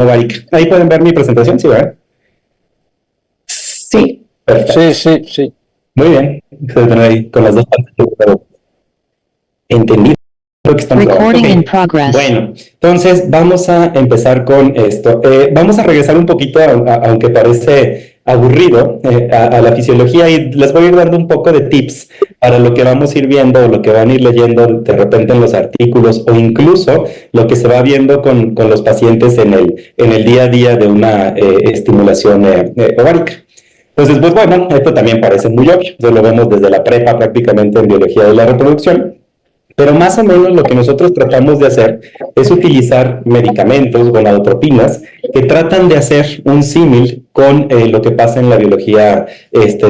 ovárica. Ahí pueden ver mi presentación, ¿sí, verdad? Sí, perfecto. Sí. Muy bien. Ahí con las dos pantallas. Entendido. Creo que están Recording okay. in progress. Bueno, entonces vamos a empezar con esto. Vamos a regresar un poquito, aunque parece aburrido, a la fisiología, y les voy a ir dando un poco de tips para lo que vamos a ir viendo o lo que van a ir leyendo de repente en los artículos, o incluso lo que se va viendo con los pacientes en el día a día de una estimulación ovárica. Entonces, pues bueno, esto también parece muy obvio, entonces lo vemos desde la prepa prácticamente en biología de la reproducción. Pero más o menos lo que nosotros tratamos de hacer es utilizar medicamentos, gonadotropinas, que tratan de hacer un símil con lo que pasa en la biología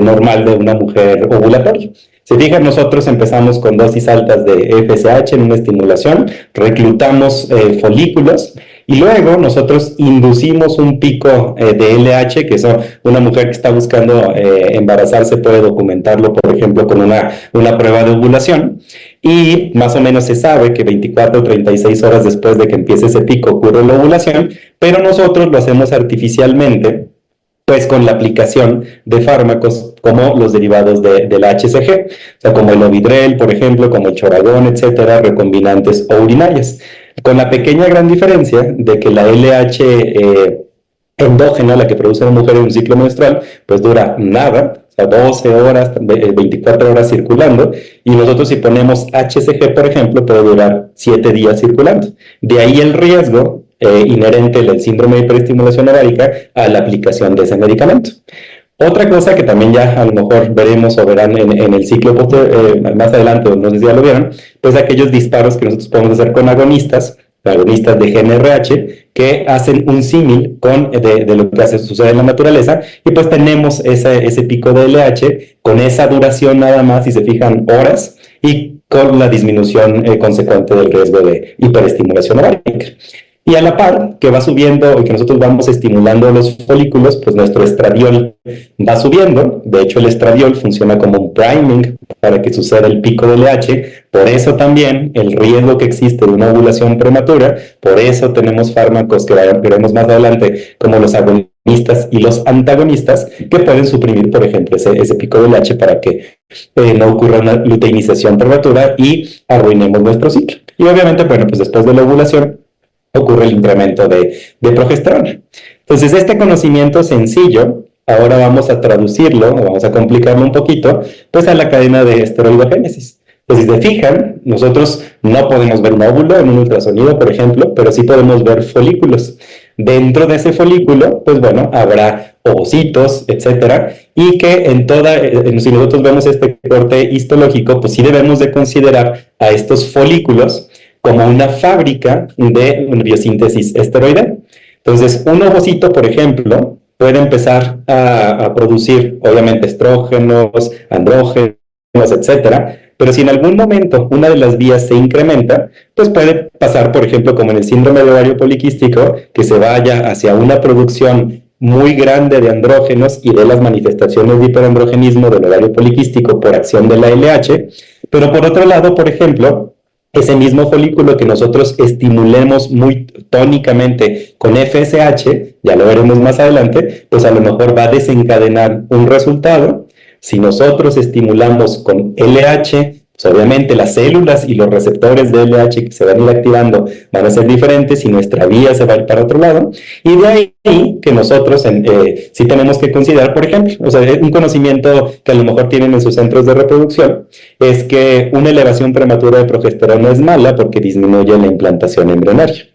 normal de una mujer ovulatoria. Se fijan, nosotros empezamos con dosis altas de FSH en una estimulación, reclutamos folículos, y luego nosotros inducimos un pico de LH, que es una mujer que está buscando embarazarse puede documentarlo, por ejemplo, con una prueba de ovulación. Y más o menos se sabe que 24 o 36 horas después de que empiece ese pico ocurre la ovulación, pero nosotros lo hacemos artificialmente, pues con la aplicación de fármacos como los derivados de la HCG, o sea, como el Ovidrel, por ejemplo, como el Choragón, etcétera, recombinantes o urinarias, con la pequeña gran diferencia de que la LH endógena, la que produce la mujer en un ciclo menstrual, pues dura nada, o sea, 12 horas, 24 horas circulando, y nosotros si ponemos HCG, por ejemplo, puede durar 7 días circulando. De ahí el riesgo inherente del síndrome de hiperestimulación ovárica a la aplicación de ese medicamento. Otra cosa que también ya a lo mejor veremos o verán en el ciclo más adelante, no sé si ya lo vieron, pues aquellos disparos que nosotros podemos hacer con agonistas de GNRH, que hacen un símil de lo que sucede en la naturaleza, y pues tenemos ese pico de LH con esa duración nada más, si se fijan, horas, y con la disminución consecuente del riesgo de hiperestimulación ovárica. Y a la par que va subiendo y que nosotros vamos estimulando los folículos, pues nuestro estradiol va subiendo. De hecho, el estradiol funciona como un priming para que suceda el pico de LH. Por eso también el riesgo que existe de una ovulación prematura, por eso tenemos fármacos que veremos más adelante, como los agonistas y los antagonistas, que pueden suprimir, por ejemplo, ese pico de LH para que no ocurra una luteinización prematura y arruinemos nuestro ciclo. Y obviamente, bueno, pues después de la ovulación, ocurre el incremento de progesterona. Entonces, este conocimiento sencillo, ahora vamos a traducirlo, o vamos a complicarlo un poquito, pues a la cadena de esteroidogénesis. Entonces, si se fijan, nosotros no podemos ver un óvulo en un ultrasonido, por ejemplo, pero sí podemos ver folículos. Dentro de ese folículo, pues bueno, habrá ovocitos, etcétera, y que si nosotros vemos este corte histológico, pues sí debemos de considerar a estos folículos como una fábrica de biosíntesis esteroidal. Entonces, un ovocito, por ejemplo, puede empezar a producir, obviamente, estrógenos, andrógenos, etcétera, pero si en algún momento una de las vías se incrementa, pues puede pasar, por ejemplo, como en el síndrome de ovario poliquístico, que se vaya hacia una producción muy grande de andrógenos y de las manifestaciones de hiperandrogenismo del ovario poliquístico por acción de la LH, pero por otro lado, por ejemplo, ese mismo folículo que nosotros estimulemos muy tónicamente con FSH, ya lo veremos más adelante, pues a lo mejor va a desencadenar un resultado. Si nosotros estimulamos con LH, pues obviamente las células y los receptores de LH que se van a ir activando van a ser diferentes y nuestra vía se va a ir para otro lado. Y de ahí que nosotros sí tenemos que considerar, por ejemplo, o sea, un conocimiento que a lo mejor tienen en sus centros de reproducción, es que una elevación prematura de progesterona es mala porque disminuye la implantación embrionaria.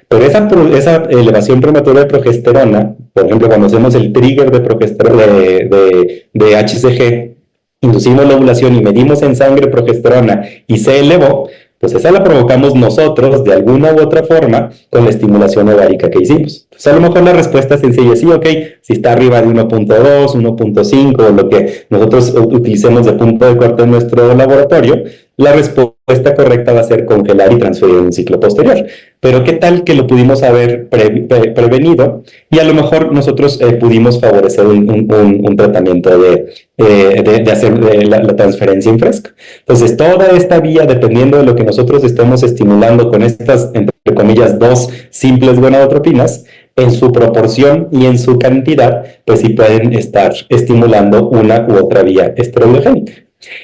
Pero esa elevación prematura de progesterona, por ejemplo, cuando hacemos el trigger de progesterona de HCG, inducimos la ovulación y medimos en sangre progesterona y se elevó, pues esa la provocamos nosotros de alguna u otra forma con la estimulación ovárica que hicimos. Entonces, a lo mejor la respuesta sencilla es sí, ok, si está arriba de 1.2, 1.5 o lo que nosotros utilicemos de punto de corte en nuestro laboratorio, la respuesta correcta va a ser congelar y transferir en un ciclo posterior. Pero ¿qué tal que lo pudimos haber prevenido? Y a lo mejor nosotros pudimos favorecer un tratamiento de hacer la transferencia en fresco. Entonces, toda esta vía, dependiendo de lo que nosotros estemos estimulando con estas, entre comillas, dos simples gonadotropinas, en su proporción y en su cantidad, pues sí pueden estar estimulando una u otra vía esteroidogénica.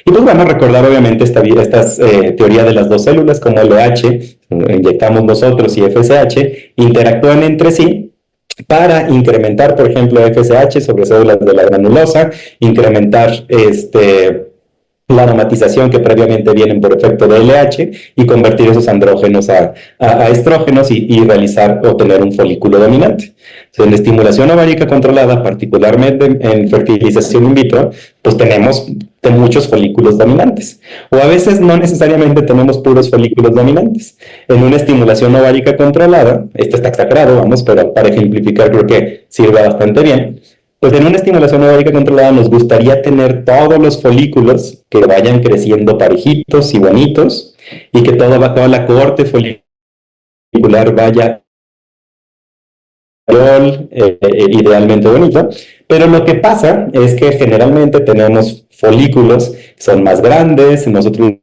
Y pues bueno, recordar obviamente esta teoría de las dos células, como LH, inyectamos nosotros y FSH, interactúan entre sí para incrementar, por ejemplo, FSH sobre células de la granulosa, incrementar la aromatización que previamente vienen por efecto de LH y convertir esos andrógenos a estrógenos y realizar o tener un folículo dominante. En la estimulación ovárica controlada, particularmente en fertilización in vitro, pues tenemos muchos folículos dominantes. O a veces no necesariamente tenemos puros folículos dominantes. En una estimulación ovárica controlada, esto está exagerado, vamos, pero para ejemplificar creo que sirve bastante bien. Pues en una estimulación ovárica controlada nos gustaría tener todos los folículos que vayan creciendo parejitos y bonitos y que toda la cohorte folicular vaya idealmente bonito, pero lo que pasa es que generalmente tenemos folículos que son más grandes, nosotros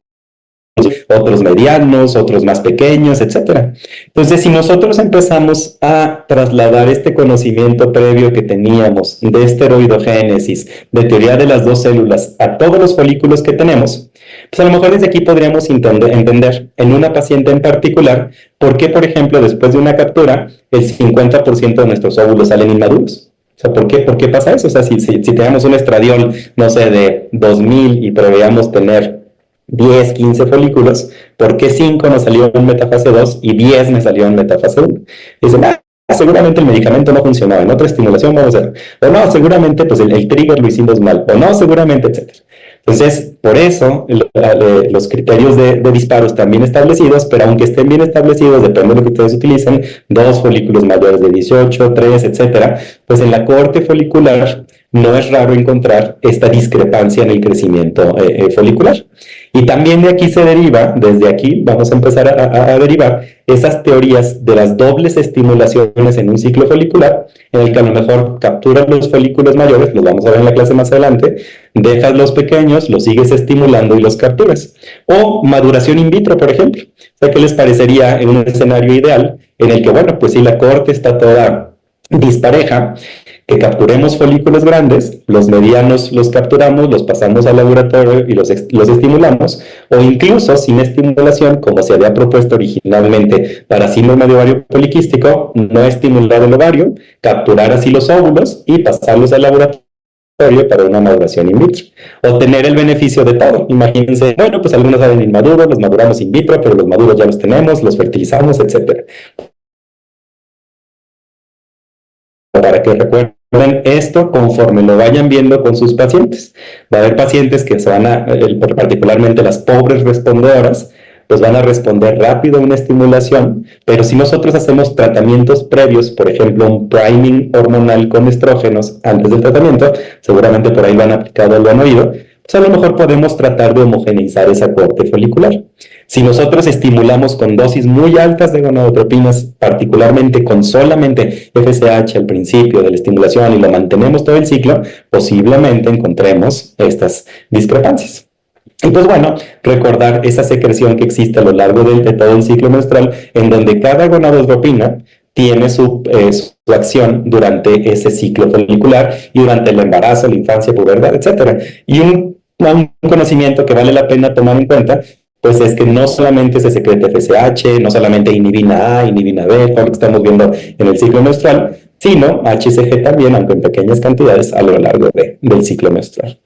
otros medianos, otros más pequeños, etcétera. Entonces, si nosotros empezamos a trasladar este conocimiento previo que teníamos de esteroidogénesis, de teoría de las dos células, a todos los folículos que tenemos, pues a lo mejor desde aquí podríamos entender en una paciente en particular por qué, por ejemplo, después de una captura, el 50% de nuestros óvulos salen inmaduros. O sea, ¿por qué pasa eso? O sea, si tenemos un estradiol, no sé, de 2000 y preveíamos tener 10, 15 folículos, ¿por qué 5 nos salió en metafase 2 y 10 me salió en metafase 1? Dicen, seguramente el medicamento no funcionaba, en otra estimulación vamos a ver, o no, seguramente pues el trigger lo hicimos mal, o no, seguramente, etcétera. Entonces, por eso los criterios de disparos están bien establecidos, pero aunque estén bien establecidos, depende de lo que ustedes utilicen, 2 folículos mayores de 18, 3, etcétera, pues en la cohorte folicular no es raro encontrar esta discrepancia en el crecimiento folicular. Y también de aquí se deriva, desde aquí vamos a empezar a derivar esas teorías de las dobles estimulaciones en un ciclo folicular, en el que a lo mejor capturas los folículos mayores, los vamos a ver en la clase más adelante, dejas los pequeños, los sigues estimulando y los capturas. O maduración in vitro, por ejemplo. O sea, ¿qué les parecería en un escenario ideal en el que, bueno, pues si la cohorte está toda dispareja, que capturemos folículos grandes, los medianos los capturamos, los pasamos al laboratorio y los estimulamos, o incluso sin estimulación, como se había propuesto originalmente para síndrome de ovario poliquístico, no estimular el ovario, capturar así los óvulos y pasarlos al laboratorio para una maduración in vitro, o tener el beneficio de todo. Imagínense, bueno, pues algunos salen inmaduros, los maduramos in vitro, pero los maduros ya los tenemos, los fertilizamos, etcétera. Para que recuerden esto conforme lo vayan viendo con sus pacientes. Va a haber pacientes que se van particularmente las pobres respondedoras, pues van a responder rápido a una estimulación, pero si nosotros hacemos tratamientos previos, por ejemplo, un priming hormonal con estrógenos antes del tratamiento, seguramente por ahí lo han aplicado, lo han oído, pues a lo mejor podemos tratar de homogeneizar esa cohorte folicular. Si nosotros estimulamos con dosis muy altas de gonadotropinas, particularmente con solamente FSH al principio de la estimulación y lo mantenemos todo el ciclo, posiblemente encontremos estas discrepancias. Y pues bueno, recordar esa secreción que existe a lo largo de todo el ciclo menstrual, en donde cada gonadotropina tiene su acción durante ese ciclo folicular y durante el embarazo, la infancia, pubertad, etc. Y un conocimiento que vale la pena tomar en cuenta, pues es que no solamente se secreta FSH, no solamente inhibina A, inhibina B, todo lo que estamos viendo en el ciclo menstrual, sino HCG también, aunque en pequeñas cantidades, a lo largo del ciclo menstrual.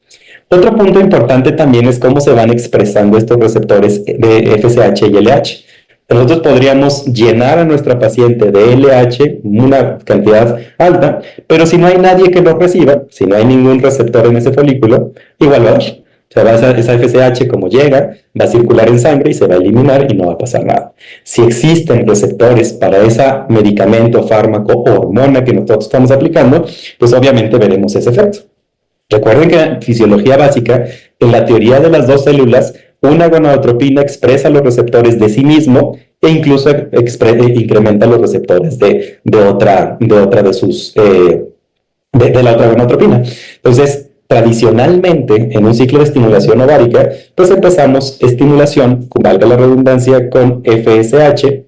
Otro punto importante también es cómo se van expresando estos receptores de FSH y LH. Nosotros podríamos llenar a nuestra paciente de LH una cantidad alta, pero si no hay nadie que lo reciba, si no hay ningún receptor en ese folículo, igual va a dar. O sea, esa FSH como llega, va a circular en sangre y se va a eliminar y no va a pasar nada. Si existen receptores para ese medicamento, fármaco o hormona que nosotros estamos aplicando, pues obviamente veremos ese efecto. Recuerden que en fisiología básica, en la teoría de las dos células, una gonadotropina expresa los receptores de sí mismo e incluso incrementa los receptores de la otra gonadotropina. Entonces, tradicionalmente, en un ciclo de estimulación ovárica, pues empezamos estimulación, valga la redundancia, con FSH,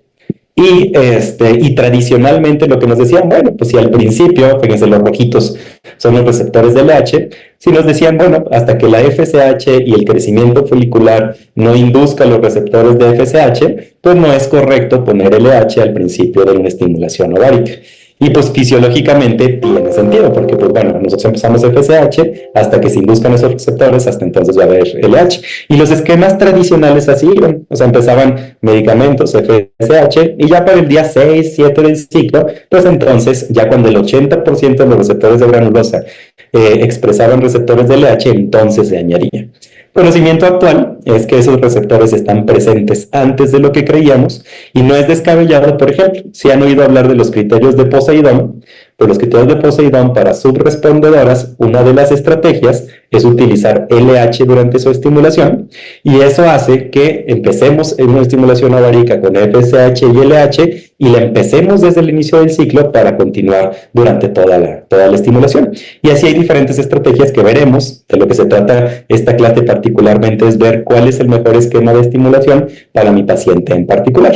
Y tradicionalmente lo que nos decían, bueno, pues si al principio, fíjense, los rojitos son los receptores de LH, si nos decían, bueno, hasta que la FSH y el crecimiento folicular no induzca los receptores de FSH, pues no es correcto poner LH al principio de una estimulación ovárica. Y pues fisiológicamente tiene sentido, porque pues bueno, nosotros empezamos FSH, hasta que se induzcan esos receptores, hasta entonces va a haber LH. Y los esquemas tradicionales así iban, o sea, empezaban medicamentos, FSH, y ya para el día 6, 7 del ciclo, pues entonces, ya cuando el 80% de los receptores de granulosa expresaban receptores de LH, entonces se añadía. Conocimiento actual es que esos receptores están presentes antes de lo que creíamos y no es descabellado, por ejemplo, si han oído hablar de los criterios de Poseidón, pues los criterios de Poseidón para subrespondedoras, una de las estrategias es utilizar LH durante su estimulación y eso hace que empecemos en una estimulación ovárica con FSH y LH y la empecemos desde el inicio del ciclo para continuar durante toda la estimulación. Y así hay diferentes estrategias que veremos. De lo que se trata esta clase particularmente es ver cuál es el mejor esquema de estimulación para mi paciente en particular.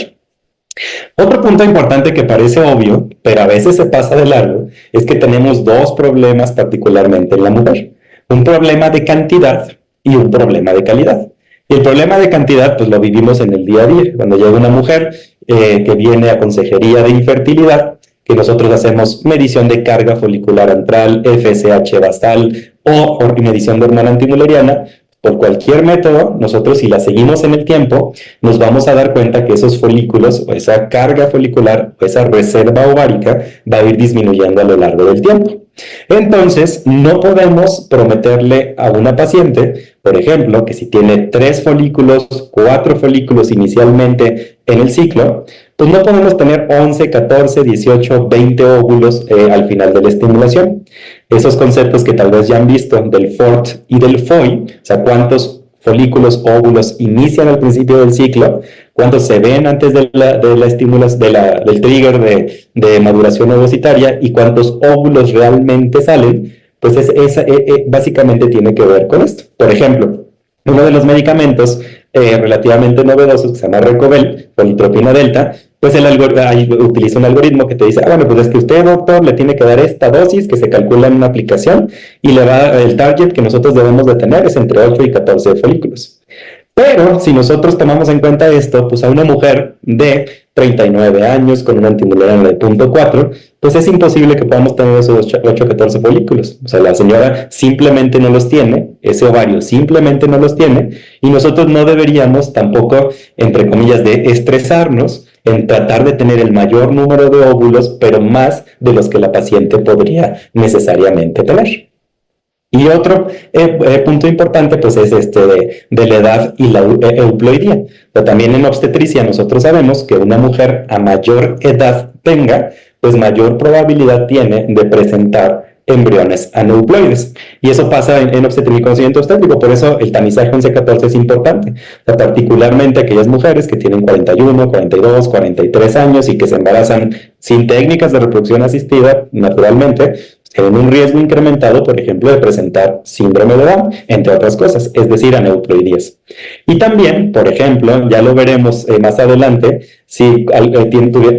Otro punto importante que parece obvio, pero a veces se pasa de largo, es que tenemos dos problemas particularmente en la mujer. Un problema de cantidad y un problema de calidad. Y el problema de cantidad, pues lo vivimos en el día a día. Cuando llega una mujer que viene a consejería de infertilidad, que nosotros hacemos medición de carga folicular antral, FSH basal o medición de hormona antimuleriana, por cualquier método, nosotros si la seguimos en el tiempo, nos vamos a dar cuenta que esos folículos o esa carga folicular o esa reserva ovárica va a ir disminuyendo a lo largo del tiempo. Entonces, no podemos prometerle a una paciente, por ejemplo, que si tiene 3 folículos, 4 folículos inicialmente en el ciclo, pues no podemos tener 11, 14, 18, 20 óvulos al final de la estimulación. Esos conceptos que tal vez ya han visto del FORT y del FOI, o sea, cuántos folículos, óvulos inician al principio del ciclo, cuántos se ven antes de la estimulación, del trigger de maduración ovocitaria y cuántos óvulos realmente salen, pues básicamente tiene que ver con esto. Por ejemplo, uno de los medicamentos relativamente novedosos que se llama Recovel, politropina delta, pues utiliza un algoritmo que te dice, bueno, pues es que usted, doctor, le tiene que dar esta dosis que se calcula en una aplicación y el target que nosotros debemos de tener es entre 8 y 14 folículos. Pero si nosotros tomamos en cuenta esto, pues a una mujer de 39 años con una antimuleriana de 0.4, pues es imposible que podamos tener esos 8 o 14 folículos. O sea, la señora simplemente no los tiene, ese ovario simplemente no los tiene, y nosotros no deberíamos tampoco, entre comillas, de estresarnos en tratar de tener el mayor número de óvulos, pero más de los que la paciente podría necesariamente tener. Y otro punto importante pues es de la edad y la euploidía. Pero también en obstetricia nosotros sabemos que una mujer a mayor edad tenga, pues mayor probabilidad tiene de presentar embriones aneuploides. Y eso pasa en obstetricia y conocimiento obstétrico, por eso el tamizaje 11-14 es importante. O sea, particularmente aquellas mujeres que tienen 41, 42, 43 años y que se embarazan sin técnicas de reproducción asistida, naturalmente, tienen un riesgo incrementado, por ejemplo, de presentar síndrome de Down, entre otras cosas, es decir, aneuploidías. Y también, por ejemplo, ya lo veremos más adelante, si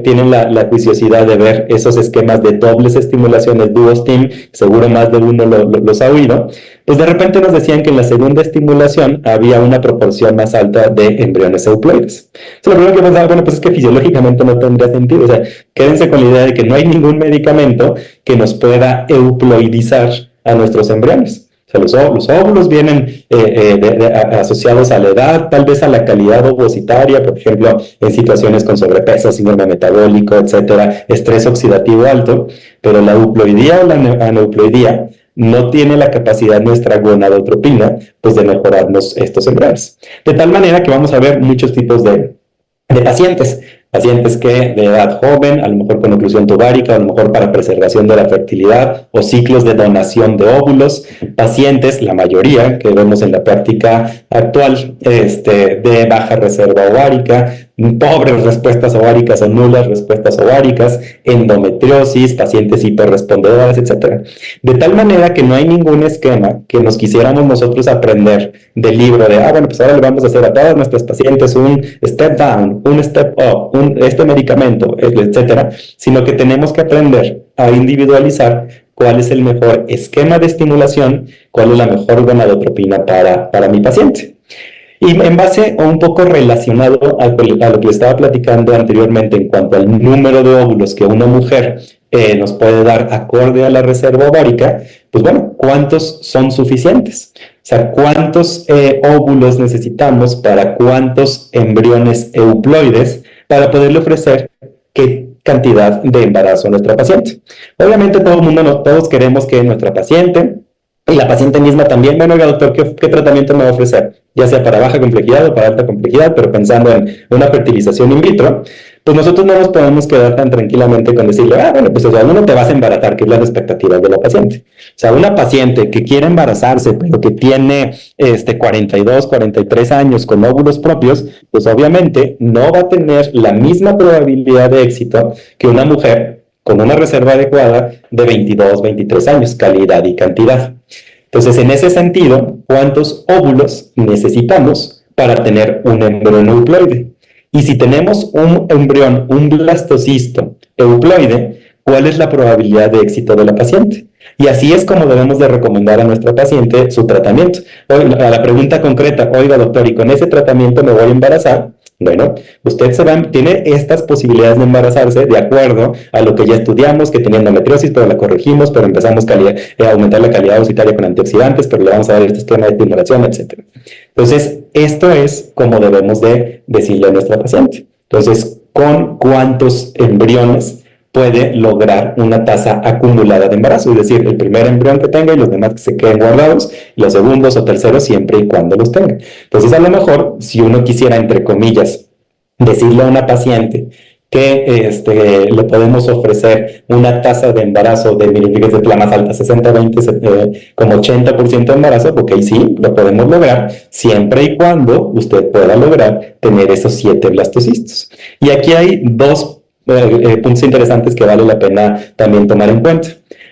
tienen la juiciosidad de ver esos esquemas de dobles estimulaciones, duo-stim, seguro más de uno los ha oído, pues de repente nos decían que en la segunda estimulación había una proporción más alta de embriones euploides. Entonces, lo primero que pensaba, bueno, pues es que fisiológicamente no tendría sentido. O sea, quédense con la idea de que no hay ningún medicamento que nos pueda euploidizar a nuestros embriones. O sea, los óvulos vienen asociados a la edad, tal vez a la calidad ovocitaria, por ejemplo, en situaciones con sobrepeso, síndrome metabólico, etcétera, estrés oxidativo alto, pero la euploidía o la aneuploidía no tiene la capacidad nuestra gonadotropina, pues de mejorarnos estos embriones. De tal manera que vamos a ver muchos tipos de pacientes. Pacientes que de edad joven, a lo mejor con oclusión tubárica, a lo mejor para preservación de la fertilidad o ciclos de donación de óvulos. Pacientes, la mayoría que vemos en la práctica actual, de baja reserva ovárica, pobres respuestas ováricas o nulas respuestas ováricas, endometriosis, pacientes hiperrespondedoras, etcétera. De tal manera que no hay ningún esquema que nos quisiéramos nosotros aprender del libro de, bueno, pues ahora le vamos a hacer a todas nuestras pacientes un step down, un step up, este medicamento, etcétera, sino que tenemos que aprender a individualizar cuál es el mejor esquema de estimulación, cuál es la mejor gonadotropina para mi paciente. Y en base o un poco relacionado a lo que le estaba platicando anteriormente en cuanto al número de óvulos que una mujer nos puede dar acorde a la reserva ovárica, pues bueno, ¿cuántos son suficientes? O sea, ¿cuántos óvulos necesitamos para cuántos embriones euploides para poderle ofrecer qué cantidad de embarazo a nuestra paciente? Obviamente todos queremos que nuestra paciente y la paciente misma también, bueno, oiga, doctor, ¿qué tratamiento me va a ofrecer? Ya sea para baja complejidad o para alta complejidad, pero pensando en una fertilización in vitro, pues nosotros no nos podemos quedar tan tranquilamente con decirle, bueno, pues o sea, no te vas a embarazar, que es las expectativas de la paciente. O sea, una paciente que quiere embarazarse, pero que tiene 42, 43 años con óvulos propios, pues obviamente no va a tener la misma probabilidad de éxito que una mujer con una reserva adecuada de 22, 23 años, calidad y cantidad. Entonces, en ese sentido, ¿cuántos óvulos necesitamos para tener un embrión euploide? Y si tenemos un embrión, un blastocisto euploide, ¿cuál es la probabilidad de éxito de la paciente? Y así es como debemos de recomendar a nuestra paciente su tratamiento. A la pregunta concreta, oiga doctor, ¿y con ese tratamiento me voy a embarazar? Bueno, usted tiene estas posibilidades de embarazarse de acuerdo a lo que ya estudiamos, que tenía endometriosis, pero la corregimos, pero empezamos a aumentar la calidad ovocitaria con antioxidantes, pero le vamos a dar este esquema de estimulación, etc. Entonces, esto es como debemos de decirle a nuestra paciente. Entonces, ¿con cuántos embriones puede lograr una tasa acumulada de embarazo? Es decir, el primer embrión que tenga y los demás que se queden guardados, los segundos o terceros siempre y cuando los tenga. Entonces, a lo mejor, si uno quisiera, entre comillas, decirle a una paciente que le podemos ofrecer una tasa de embarazo de, fíjese, la más alta, 60, 20, como 80% de embarazo, porque sí, lo podemos lograr, siempre y cuando usted pueda lograr tener esos 7 blastocistos. Y aquí hay dos puntos interesantes que vale la pena también tomar en cuenta.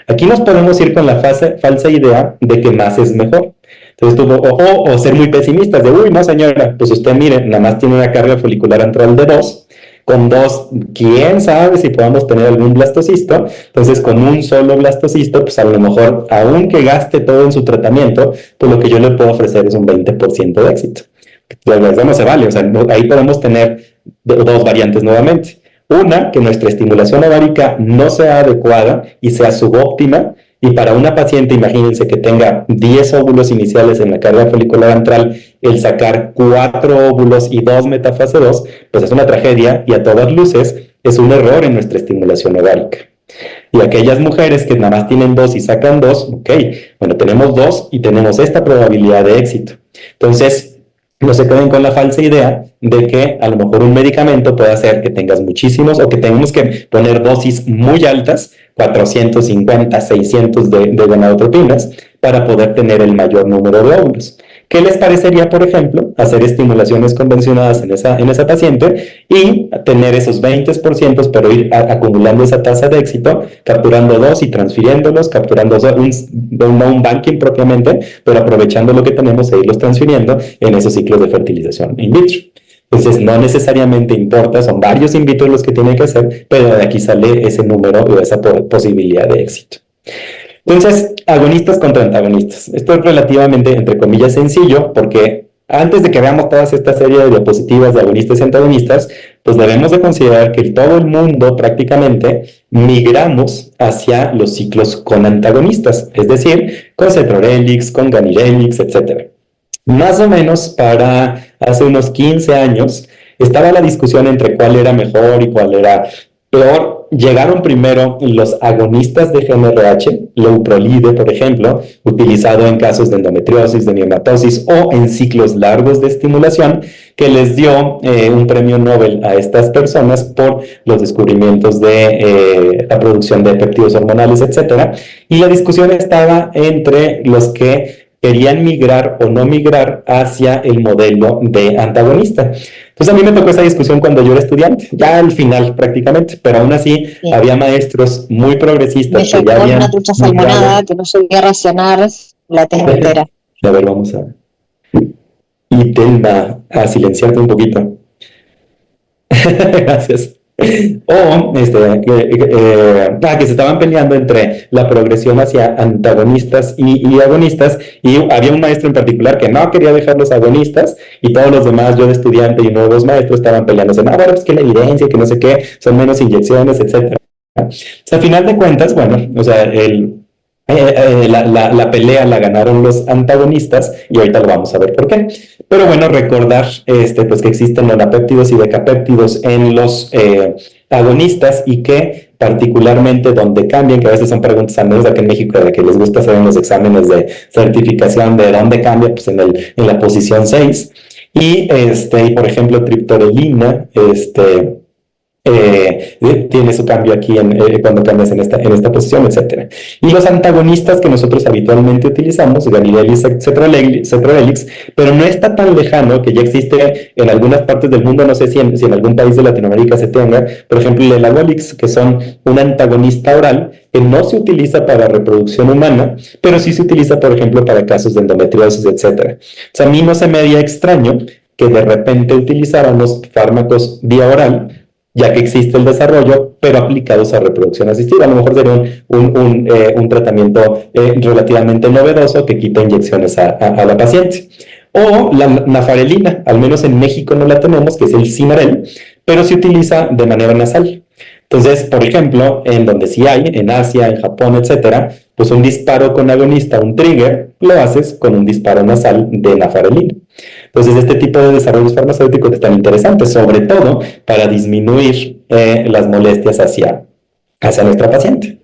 Aquí nos podemos ir con la falsa idea de que más es mejor. Entonces, o ser muy pesimistas de, uy, no señora, pues usted mire, nada más tiene una carga folicular antral de 2, con 2, quién sabe si podamos tener algún blastocisto. Entonces, con un solo blastocisto, pues a lo mejor, aunque gaste todo en su tratamiento, pues lo que yo le puedo ofrecer es un 20% de éxito. La verdad no se vale, o sea, ahí podemos tener dos variantes nuevamente. Una, que nuestra estimulación ovárica no sea adecuada y sea subóptima, y para una paciente, imagínense que tenga 10 óvulos iniciales en la carga folicular antral, el sacar 4 óvulos y 2 metafase 2, pues es una tragedia y a todas luces es un error en nuestra estimulación ovárica. Y aquellas mujeres que nada más tienen 2 y sacan 2, ok, bueno, tenemos 2 y tenemos esta probabilidad de éxito. Entonces, no se queden con la falsa idea de que a lo mejor un medicamento puede hacer que tengas muchísimos o que tengamos que poner dosis muy altas, 450, 600 de gonadotropinas, para poder tener el mayor número de óvulos. ¿Qué les parecería, por ejemplo, hacer estimulaciones convencionadas en esa paciente y tener esos 20%, pero ir acumulando esa tasa de éxito, capturando 2 y transfiriéndolos, capturando no un banking propiamente, pero aprovechando lo que tenemos e irlos transfiriendo en esos ciclos de fertilización in vitro? Entonces, no necesariamente importa, son varios in vitro los que tienen que hacer, pero de aquí sale ese número o esa posibilidad de éxito. Entonces, agonistas contra antagonistas. Esto es relativamente, entre comillas, sencillo, porque antes de que veamos toda esta serie de diapositivas de agonistas y antagonistas, pues debemos de considerar que todo el mundo prácticamente migramos hacia los ciclos con antagonistas, es decir, con cetrorelix, con ganirelix, etc. Más o menos para hace unos 15 años estaba la discusión entre cuál era mejor y cuál era peor. Llegaron primero los agonistas de GnRH, leuprolide, por ejemplo, utilizado en casos de endometriosis, de miomatosis o en ciclos largos de estimulación, que les dio un premio Nobel a estas personas por los descubrimientos de la producción de péptidos hormonales, etc. Y la discusión estaba entre los que querían migrar o no migrar hacia el modelo de antagonista. Entonces a mí me tocó esa discusión cuando yo era estudiante, ya al final prácticamente, pero aún así Bien. había maestros muy progresistas Me que ya llegó habían una trucha migrado. salmonada que no llegué a racionar la test entera. A ver, vamos a... Y Telma, a silenciarte un poquito. Gracias. O que se estaban peleando entre la progresión hacia antagonistas y agonistas, y había un maestro en particular que no quería dejar los agonistas, y todos los demás, yo de estudiante y nuevos maestros, estaban peleándose, no, bueno, pues que la evidencia, que no sé qué, son menos inyecciones, etcétera. O sea, a final de cuentas, bueno, o sea, la pelea la ganaron los antagonistas y ahorita lo vamos a ver por qué. Pero bueno, recordar pues que existen nonapéptidos y decapéptidos en los agonistas y que particularmente donde cambian, que a veces son preguntas al menos aquí en México de que les gusta hacer en los exámenes de certificación de dónde cambia, pues en la posición 6. Y por ejemplo, triptorelina, tiene su cambio aquí cuando cambias en esta posición, etcétera. Y los antagonistas que nosotros habitualmente utilizamos, Ganilelis, Cetrorelix, pero no está tan lejano, que ya existe en algunas partes del mundo, no sé si en algún país de Latinoamérica se tenga, por ejemplo, el Elagolix, que son un antagonista oral que no se utiliza para reproducción humana, pero sí se utiliza, por ejemplo, para casos de endometriosis, etcétera. O sea, a mí no se me haría extraño que de repente utilizáramos fármacos vía oral, ya que existe el desarrollo, pero aplicados a reproducción asistida. A lo mejor sería un tratamiento relativamente novedoso que quita inyecciones a la paciente. O la nafarelina, al menos en México no la tenemos, que es el Cimarel, pero se utiliza de manera nasal. Entonces, por ejemplo, en donde sí hay, en Asia, en Japón, etcétera, pues un disparo con agonista, un trigger, lo haces con un disparo nasal de nafarelina. Entonces, este tipo de desarrollos farmacéuticos están interesantes, sobre todo para disminuir las molestias hacia nuestra paciente.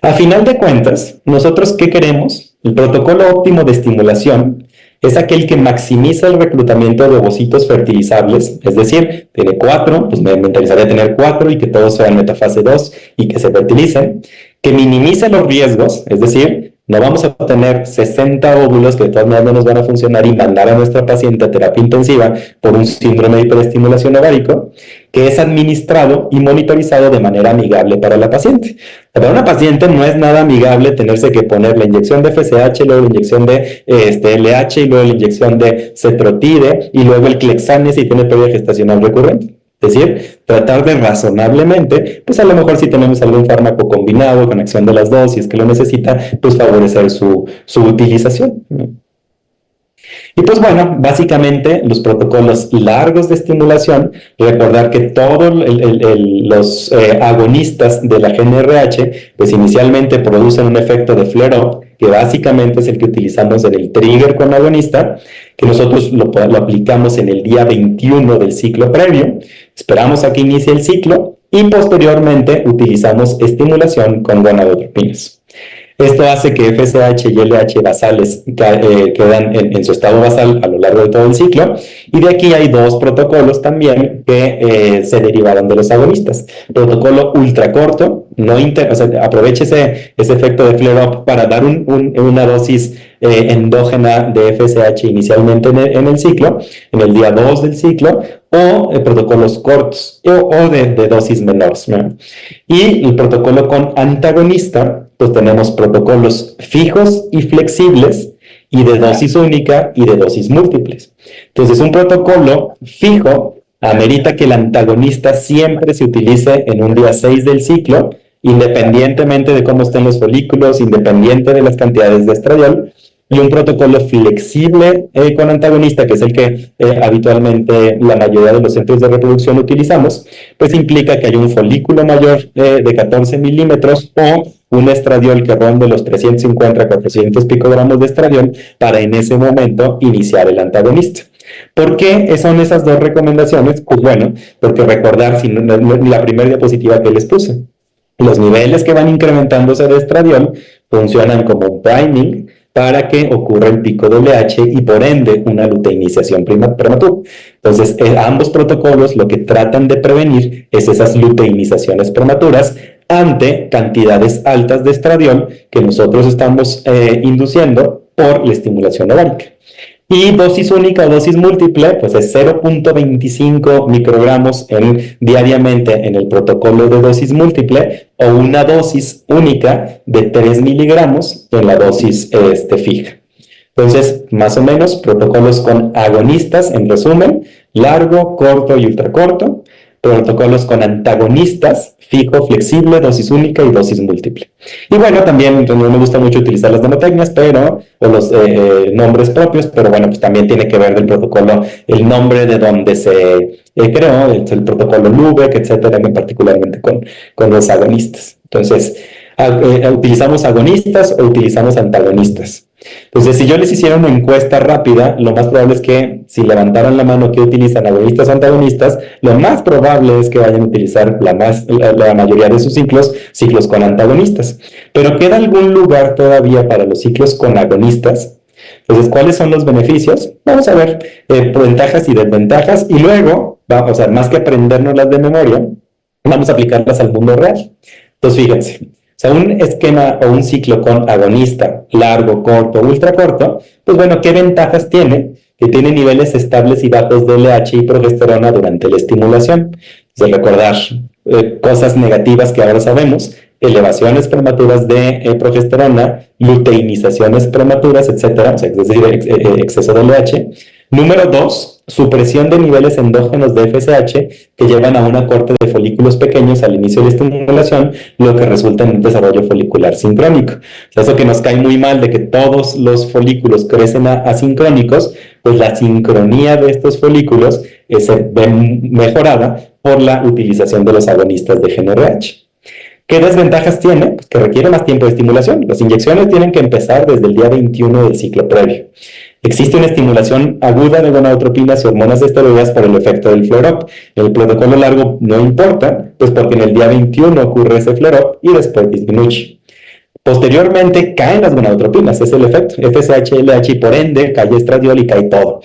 A final de cuentas, ¿nosotros qué queremos? El protocolo óptimo de estimulación es aquel que maximiza el reclutamiento de ovocitos fertilizables, es decir, tiene 4, pues me interesaría tener 4 y que todos sean metafase 2 y que se fertilicen, que minimice los riesgos, es decir, no vamos a tener 60 óvulos que de todas maneras no nos van a funcionar y mandar a nuestra paciente a terapia intensiva por un síndrome de hiperestimulación ovárico, que es administrado y monitorizado de manera amigable para la paciente. Para una paciente no es nada amigable tenerse que poner la inyección de FSH, luego la inyección de LH y luego la inyección de cetrotide y luego el Clexane si tiene pérdida gestacional recurrente. Es decir, tratar de razonablemente, pues a lo mejor si tenemos algún fármaco combinado con acción de las dos, si es que lo necesita, pues favorecer su utilización. Y pues bueno, básicamente los protocolos largos de estimulación, recordar que todos los agonistas de la GnRH, pues inicialmente producen un efecto de flare-up, que básicamente es el que utilizamos en el trigger con agonista, que nosotros lo aplicamos en el día 21 del ciclo previo, esperamos a que inicie el ciclo y posteriormente utilizamos estimulación con gonadotropinas. Esto hace que FSH y LH basales quedan en su estado basal a lo largo de todo el ciclo, y de aquí hay dos protocolos también que se derivaron de los agonistas. Protocolo ultracorto, aproveche ese efecto de flare-up para dar una dosis endógena de FSH inicialmente en el ciclo, en el día 2 del ciclo, o protocolos cortos o de dosis menores, ¿no? Y el protocolo con antagonista, pues tenemos protocolos fijos y flexibles y de dosis única y de dosis múltiples. Entonces, un protocolo fijo amerita que el antagonista siempre se utilice en un día 6 del ciclo, independientemente de cómo estén los folículos, independiente de las cantidades de estradiol, y un protocolo flexible con antagonista, que es el que habitualmente la mayoría de los centros de reproducción utilizamos, pues implica que hay un folículo mayor de 14 milímetros o un estradiol que ronde los 350 a 400 picogramos de estradiol para en ese momento iniciar el antagonista. ¿Por qué son esas dos recomendaciones? Pues bueno, porque recordar la primera diapositiva que les puse, los niveles que van incrementándose de estradiol funcionan como un priming para que ocurra el pico LH y por ende una luteinización prematura. Entonces, ambos protocolos lo que tratan de prevenir es esas luteinizaciones prematuras ante cantidades altas de estradiol que nosotros estamos induciendo por la estimulación ovárica. Y dosis única o dosis múltiple, pues es 0.25 microgramos diariamente en el protocolo de dosis múltiple, o una dosis única de 3 miligramos en la dosis fija. Entonces, más o menos, protocolos con agonistas, en resumen, largo, corto y ultracorto. Protocolos con antagonistas, fijo, flexible, dosis única y dosis múltiple. Y bueno, también no me gusta mucho utilizar las mnemotecnias, o los nombres propios, pero bueno, pues también tiene que ver del protocolo el nombre de donde se creó, el protocolo Lübeck, etcétera, particularmente con los agonistas. Entonces, ¿utilizamos agonistas o utilizamos antagonistas? Entonces, si yo les hiciera una encuesta rápida, lo más probable es que si levantaran la mano que utilizan agonistas o antagonistas, lo más probable es que vayan a utilizar la mayoría de sus ciclos con antagonistas. Pero queda algún lugar todavía para los ciclos con agonistas. Entonces, ¿cuáles son los beneficios? Vamos a ver ventajas y desventajas, y luego, más que aprendernoslas de memoria, vamos a aplicarlas al mundo real. Entonces, fíjense. O sea, un esquema o un ciclo con agonista, largo, corto, ultracorto, pues bueno, ¿qué ventajas tiene? Que tiene niveles estables y bajos de LH y progesterona durante la estimulación. Entonces, recordar cosas negativas que ahora sabemos: elevaciones prematuras de progesterona, luteinizaciones prematuras, etcétera, o sea, es decir, exceso de LH. Número 2, supresión de niveles endógenos de FSH que llevan a una corte de folículos pequeños al inicio de la estimulación, lo que resulta en un desarrollo folicular sincrónico. O sea, eso que nos cae muy mal de que todos los folículos crecen asincrónicos, pues la sincronía de estos folículos se ve mejorada por la utilización de los agonistas de GnRH. ¿Qué desventajas tiene? Pues que requiere más tiempo de estimulación. Las inyecciones tienen que empezar desde el día 21 del ciclo previo. Existe una estimulación aguda de gonadotropinas y hormonas esteroideas por el efecto del flare-up. El protocolo largo no importa, pues porque en el día 21 ocurre ese flare-up y después disminuye. Posteriormente caen las gonadotropinas, es el efecto, FSH, LH, y por ende cae estradiol y cae todo.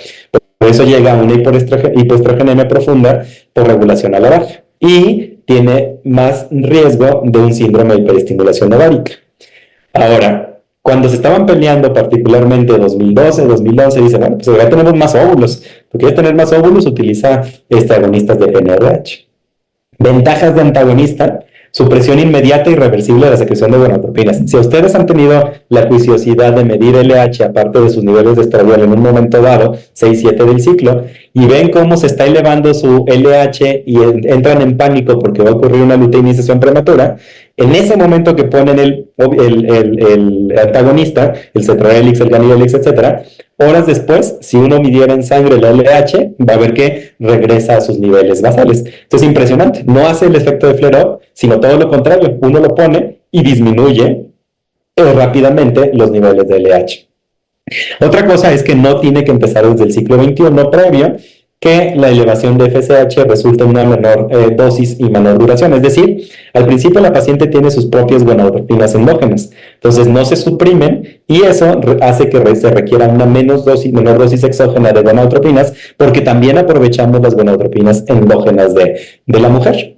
Por eso llega a una hipoestrogenemia profunda por regulación a la baja. Y tiene más riesgo de un síndrome de hiperestimulación ovárica. Ahora, cuando se estaban peleando, particularmente 2012, 2011, dice, bueno, pues ya tenemos más óvulos. ¿Tú quieres tener más óvulos? Utiliza agonistas de GnRH. Ventajas de antagonista: supresión inmediata y irreversible de la secreción de gonadotropinas. Si ustedes han tenido la juiciosidad de medir LH, aparte de sus niveles de estradiol en un momento dado, 6-7 del ciclo, y ven cómo se está elevando su LH y entran en pánico porque va a ocurrir una luteinización prematura, en ese momento que ponen el antagonista, el cetrorelix, el ganirelix, etcétera, horas después, si uno midiera en sangre la LH, va a ver que regresa a sus niveles basales. Esto es impresionante. No hace el efecto de flare-up, sino todo lo contrario. Uno lo pone y disminuye rápidamente los niveles de LH. Otra cosa es que no tiene que empezar desde el ciclo 21 previo, que la elevación de FSH resulta en una menor dosis y menor duración. Es decir, al principio la paciente tiene sus propias gonadotropinas endógenas, entonces no se suprimen, y eso hace que se requiera una menor dosis exógena de gonadotropinas, porque también aprovechamos las gonadotropinas endógenas de la mujer.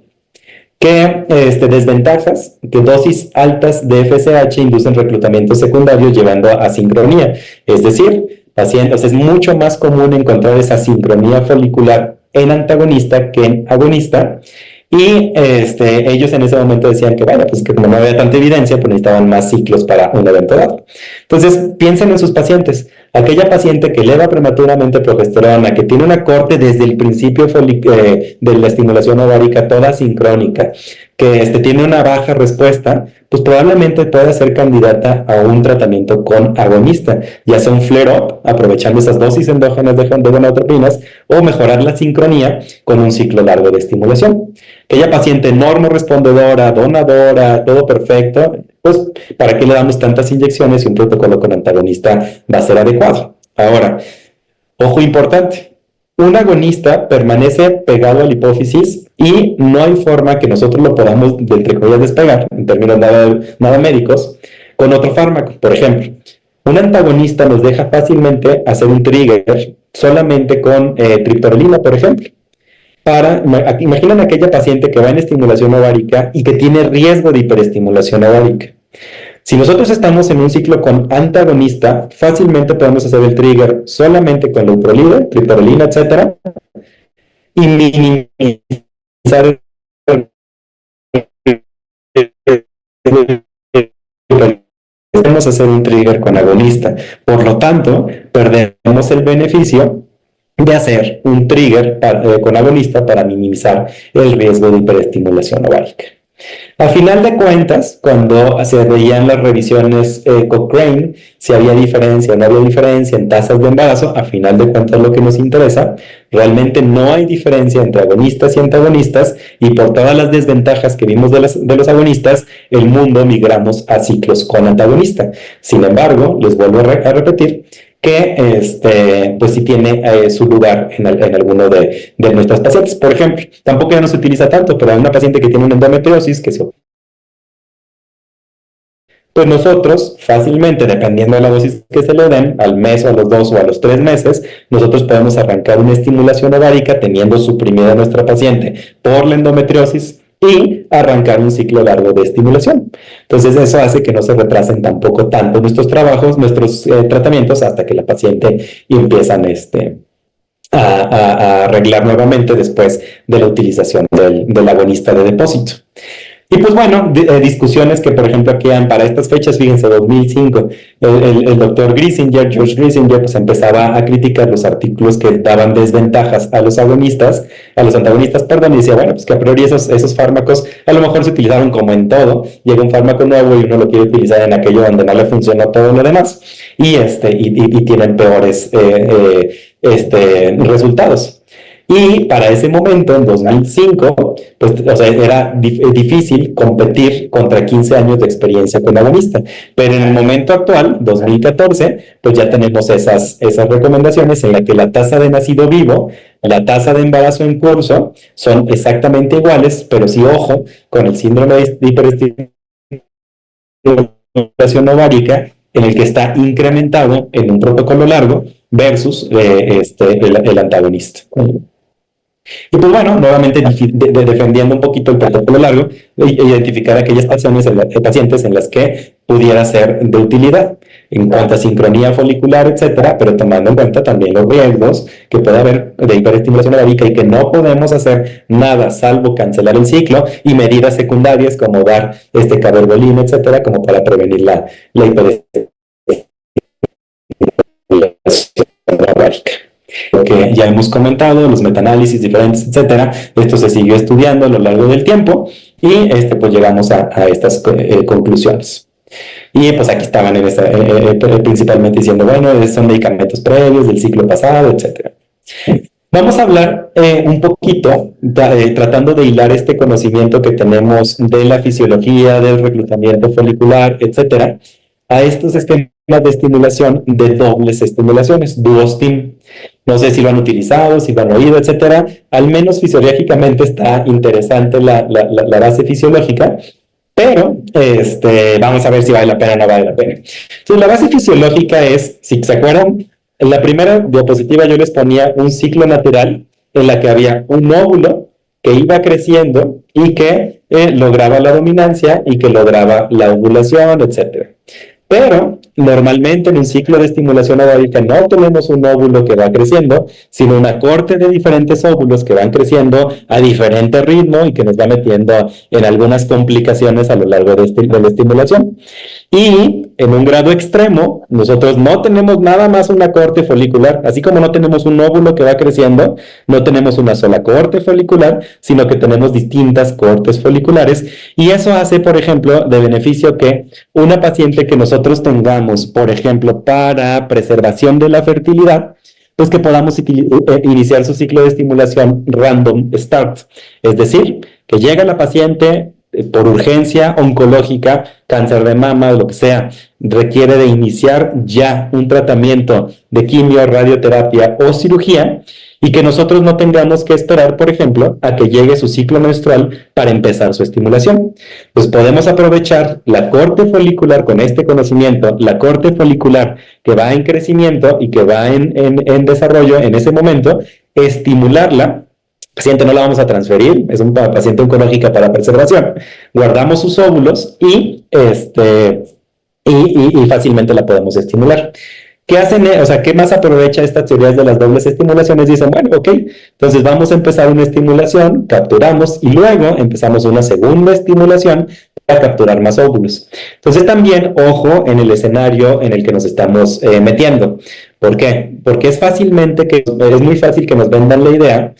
¿Qué desventajas? Que dosis altas de FSH inducen reclutamientos secundarios llevando a asincronía. Es decir, es mucho más común encontrar esa sincronía folicular en antagonista que en agonista. Y ellos en ese momento decían que, bueno, pues que como no había tanta evidencia, pues necesitaban más ciclos para un evento dado. Entonces, piensen en sus pacientes. Aquella paciente que eleva prematuramente progesterona, que tiene una corte desde el principio de la estimulación ovárica toda sincrónica, que tiene una baja respuesta, pues probablemente pueda ser candidata a un tratamiento con agonista, ya sea un flare-up, aprovechando esas dosis endógenas de gonadotropinas, o mejorar la sincronía con un ciclo largo de estimulación. Aquella paciente normorespondedora, donadora, todo perfecto, pues ¿para qué le damos tantas inyecciones si un protocolo con antagonista va a ser adecuado? Ahora, ojo importante, un agonista permanece pegado a la hipófisis y no hay forma que nosotros lo podamos, de entre comillas, despegar, en términos nada médicos, con otro fármaco. Por ejemplo, un antagonista nos deja fácilmente hacer un trigger solamente con triptorelina, por ejemplo. Imaginen aquella paciente que va en estimulación ovárica y que tiene riesgo de hiperestimulación ovárica. Si nosotros estamos en un ciclo con antagonista, fácilmente podemos hacer el trigger solamente con leuprolida, triptorelina, etcétera, y minimizar podemos hacer un trigger con agonista. Por lo tanto, perdemos el beneficio de hacer un trigger con agonista para minimizar el riesgo de hiperestimulación ovárica. A final de cuentas, cuando se veían las revisiones Cochrane, si había diferencia o no había diferencia en tasas de embarazo, a final de cuentas lo que nos interesa, realmente no hay diferencia entre agonistas y antagonistas, y por todas las desventajas que vimos de los agonistas, el mundo migramos a ciclos con antagonista. Sin embargo, les vuelvo a repetir, que pues sí tiene su lugar en alguno de nuestras pacientes. Por ejemplo, tampoco ya no se utiliza tanto, pero hay una paciente que tiene una endometriosis pues nosotros fácilmente, dependiendo de la dosis que se le den, al mes o a los 2 o a los 3 meses, nosotros podemos arrancar una estimulación ovárica teniendo suprimida a nuestra paciente por la endometriosis y arrancar un ciclo largo de estimulación. Entonces eso hace que no se retrasen tampoco tanto nuestros trabajos, nuestros tratamientos, hasta que la paciente empiezan a arreglar nuevamente después de la utilización del agonista de depósito. Y pues bueno, discusiones que por ejemplo aquí para estas fechas, fíjense, 2005, el doctor Griesinger, George Griesinger, pues empezaba a criticar los artículos que daban desventajas a los agonistas, a los antagonistas, perdón, y decía, bueno, pues que a priori esos fármacos a lo mejor se utilizaron como en todo, llega un fármaco nuevo y uno lo quiere utilizar en aquello donde no le funcionó todo lo demás, y tienen peores resultados. Y para ese momento, en 2005, pues, o sea, era difícil competir contra 15 años de experiencia con agonista. Pero en el momento actual, 2014, pues ya tenemos esas recomendaciones en las que la tasa de nacido vivo, la tasa de embarazo en curso, son exactamente iguales, pero sí, ojo, con el síndrome de hiperestimulación ovárica, en el que está incrementado en un protocolo largo versus el antagonista. Y pues bueno, nuevamente defendiendo un poquito el protocolo largo, identificar aquellas pacientes en las que pudiera ser de utilidad en cuanto a sincronía folicular, etcétera, pero tomando en cuenta también los riesgos que puede haber de hiperestimulación ovárica y que no podemos hacer nada salvo cancelar el ciclo y medidas secundarias como dar cabergolina, etcétera, como para prevenir la hiperestimulación ovárica. Lo que ya hemos comentado, los metaanálisis diferentes, etcétera, esto se siguió estudiando a lo largo del tiempo y pues llegamos a estas conclusiones. Y pues aquí estaban principalmente diciendo, bueno, son medicamentos previos del ciclo pasado, etcétera. Vamos a hablar un poquito, tratando de hilar este conocimiento que tenemos de la fisiología, del reclutamiento folicular, etcétera, a estos esquemas de estimulación de dobles estimulaciones, duostim. No sé si lo han utilizado, si lo han oído, etcétera. Al menos fisiológicamente está interesante la base fisiológica, pero vamos a ver si vale la pena o no vale la pena. Entonces, la base fisiológica es, si se acuerdan, en la primera diapositiva yo les ponía un ciclo natural en la que había un óvulo que iba creciendo y que lograba la dominancia y que lograba la ovulación, etcétera. Pero normalmente en un ciclo de estimulación ovárica no tenemos un óvulo que va creciendo, sino una corte de diferentes óvulos que van creciendo a diferente ritmo y que nos va metiendo en algunas complicaciones a lo largo de la estimulación. Y en un grado extremo, nosotros no tenemos nada más una corte folicular, así como no tenemos un óvulo que va creciendo, no tenemos una sola corte folicular, sino que tenemos distintas cortes foliculares, y eso hace, por ejemplo, de beneficio que una paciente que nosotros tengamos, por ejemplo, para preservación de la fertilidad, pues que podamos iniciar su ciclo de estimulación random start, es decir, que llega la paciente por urgencia oncológica, cáncer de mama o lo que sea, requiere de iniciar ya un tratamiento de quimio, radioterapia o cirugía, y que nosotros no tengamos que esperar, por ejemplo, a que llegue su ciclo menstrual para empezar su estimulación. Pues podemos aprovechar la corte folicular con este conocimiento, la corte folicular que va en crecimiento y que va en desarrollo en ese momento, estimularla. Paciente no la vamos a transferir, es una paciente oncológica para preservación. Guardamos sus óvulos y y fácilmente la podemos estimular. ¿Qué hacen? O sea, ¿qué más aprovecha estas teorías de las dobles estimulaciones? Dicen, bueno, ok, entonces vamos a empezar una estimulación, capturamos y luego empezamos una segunda estimulación para capturar más óvulos. Entonces también, ojo en el escenario en el que nos estamos metiendo. ¿Por qué? Porque es muy fácil que nos vendan la idea.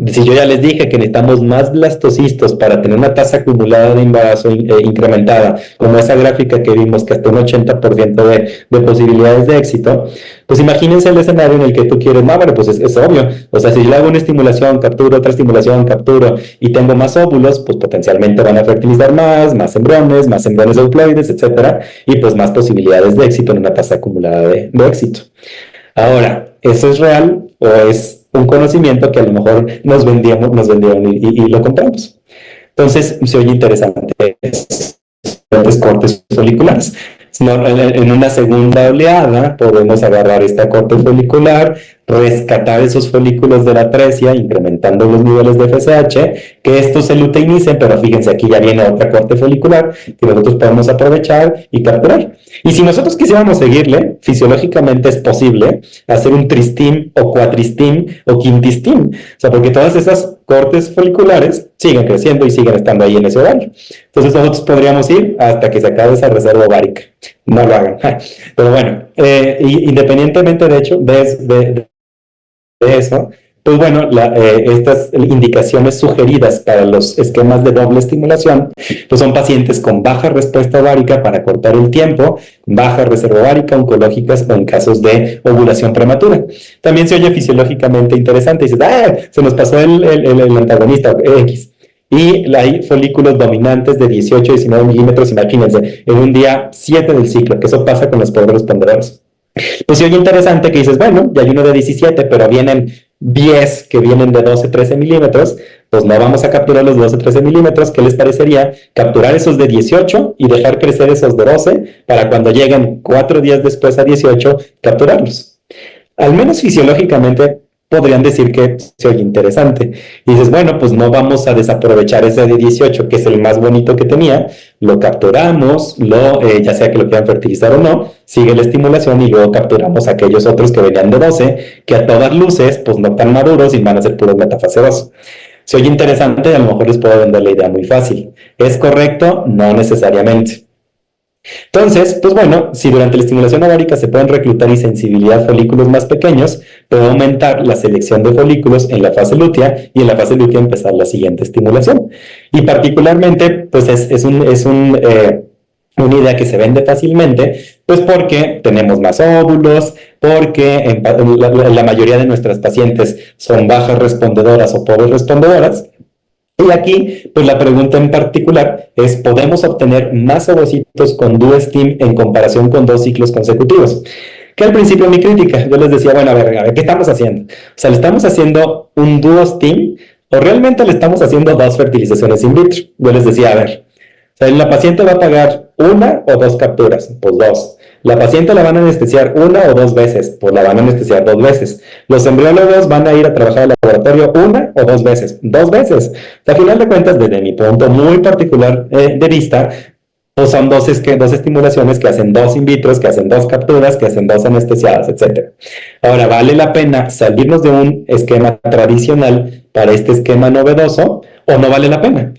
Si yo ya les dije que necesitamos más blastocistos para tener una tasa acumulada de embarazo incrementada, como esa gráfica que vimos que hasta un 80% de posibilidades de éxito, pues imagínense el escenario en el que tú quieres, no, bueno, pues es obvio, o sea, si yo hago una estimulación, capturo otra estimulación, capturo y tengo más óvulos, pues potencialmente van a fertilizar más embriones euploides, etcétera, y pues más posibilidades de éxito en una tasa acumulada de éxito. Ahora, ¿eso es real o es un conocimiento que a lo mejor nos vendieron y lo compramos? Entonces, se oye interesante. Cortes foliculares. En una segunda oleada podemos agarrar esta corte folicular, rescatar esos folículos de la atresia, incrementando los niveles de FSH, que estos se luteinicen, pero fíjense, aquí ya viene otra corte folicular que nosotros podemos aprovechar y capturar. Y si nosotros quisiéramos seguirle, fisiológicamente es posible hacer un tristim o cuatristim o quintistim, o sea, porque todas esas cortes foliculares siguen creciendo y siguen estando ahí en ese ovario. Entonces nosotros podríamos ir hasta que se acabe esa reserva ovárica. No lo hagan. Pero bueno, independientemente de hecho de eso, pues bueno, estas indicaciones sugeridas para los esquemas de doble estimulación, pues son pacientes con baja respuesta ovárica para cortar el tiempo, baja reserva ovárica, oncológicas o en casos de ovulación prematura. También se oye fisiológicamente interesante, y dices, se nos pasó el antagonista X. Y hay folículos dominantes de 18 19 milímetros, imagínense, en un día 7 del ciclo, que eso pasa con los pobres ponderosos. Pues sí, oye interesante que dices, bueno, ya hay uno de 17, pero vienen 10 que vienen de 12, 13 milímetros, pues no vamos a capturar los 12, 13 milímetros. ¿Qué les parecería capturar esos de 18 y dejar crecer esos de 12 para cuando lleguen 4 días después a 18, capturarlos? Al menos fisiológicamente podrían decir que se oye interesante. Y dices, bueno, pues no vamos a desaprovechar ese de 18, que es el más bonito que tenía, lo capturamos, ya sea que lo quieran fertilizar o no, sigue la estimulación y luego capturamos aquellos otros que venían de 12, que a todas luces, pues no tan maduros y van a ser puros metafase 2. Se oye interesante y a lo mejor les puedo vender la idea muy fácil. ¿Es correcto? No necesariamente. Entonces, pues bueno, si durante la estimulación ovárica se pueden reclutar y sensibilidad folículos más pequeños, puede aumentar la selección de folículos en la fase lútea y en la fase lútea empezar la siguiente estimulación. Y particularmente, pues es una idea que se vende fácilmente, pues porque tenemos más óvulos, porque la mayoría de nuestras pacientes son bajas respondedoras o pobres respondedoras. Y aquí, pues la pregunta en particular es, ¿podemos obtener más ovocitos con DuoStim en comparación con 2 ciclos consecutivos? Que al principio mi crítica, yo les decía, bueno, a ver, ¿qué estamos haciendo? O sea, ¿le estamos haciendo un DuoStim o realmente le estamos haciendo 2 fertilizaciones in vitro? Yo les decía, a ver, o sea, la paciente va a pagar 1 o 2 capturas, pues 2. La paciente la van a anestesiar 1 o 2 veces, pues la van a anestesiar 2 veces. Los embriólogos van a ir a trabajar al laboratorio 1 o 2 veces, 2 veces. O sea, a final de cuentas, desde mi punto muy particular de vista, pues son 2 estimulaciones que hacen 2 in vitros, que hacen 2 capturas, que hacen 2 anestesiadas, etc. Ahora, ¿vale la pena salirnos de un esquema tradicional para este esquema novedoso o no vale la pena?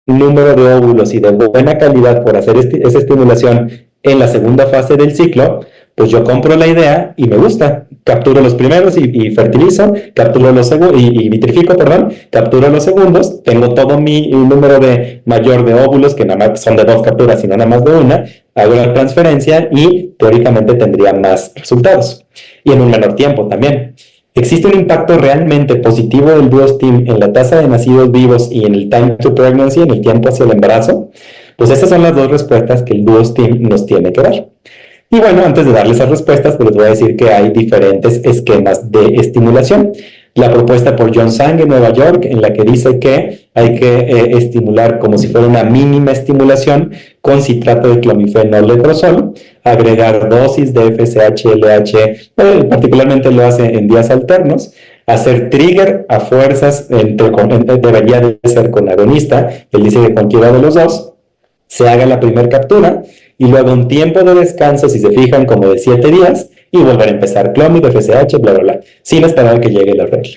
Número de óvulos y de buena calidad por hacer esa estimulación en la segunda fase del ciclo, pues yo compro la idea y me gusta. Capturo los primeros y fertilizo, capturo los segundos y vitrifico, perdón, capturo los segundos, tengo todo mi número mayor de óvulos, que nada más son de 2 capturas y no nada más de una, hago la transferencia y teóricamente tendría más resultados. Y en un menor tiempo también. ¿Existe un impacto realmente positivo del DuoStim en la tasa de nacidos vivos y en el time to pregnancy, en el tiempo hacia el embarazo? Pues esas son las 2 respuestas que el DuoStim nos tiene que dar. Y bueno, antes de darles esas respuestas, pues les voy a decir que hay diferentes esquemas de estimulación. La propuesta por John Sang en Nueva York, en la que dice que hay que estimular como si fuera una mínima estimulación con citrato de clomifenol letrozol, agregar dosis de FSH-LH, particularmente lo hace en días alternos, hacer trigger a fuerzas, debería de ser con agonista, él dice que cualquiera de los dos, se haga la primera captura y luego un tiempo de descanso, si se fijan, como de 7 días, y volver a empezar clómido, FSH, bla, bla, bla, sin esperar a que llegue la regla.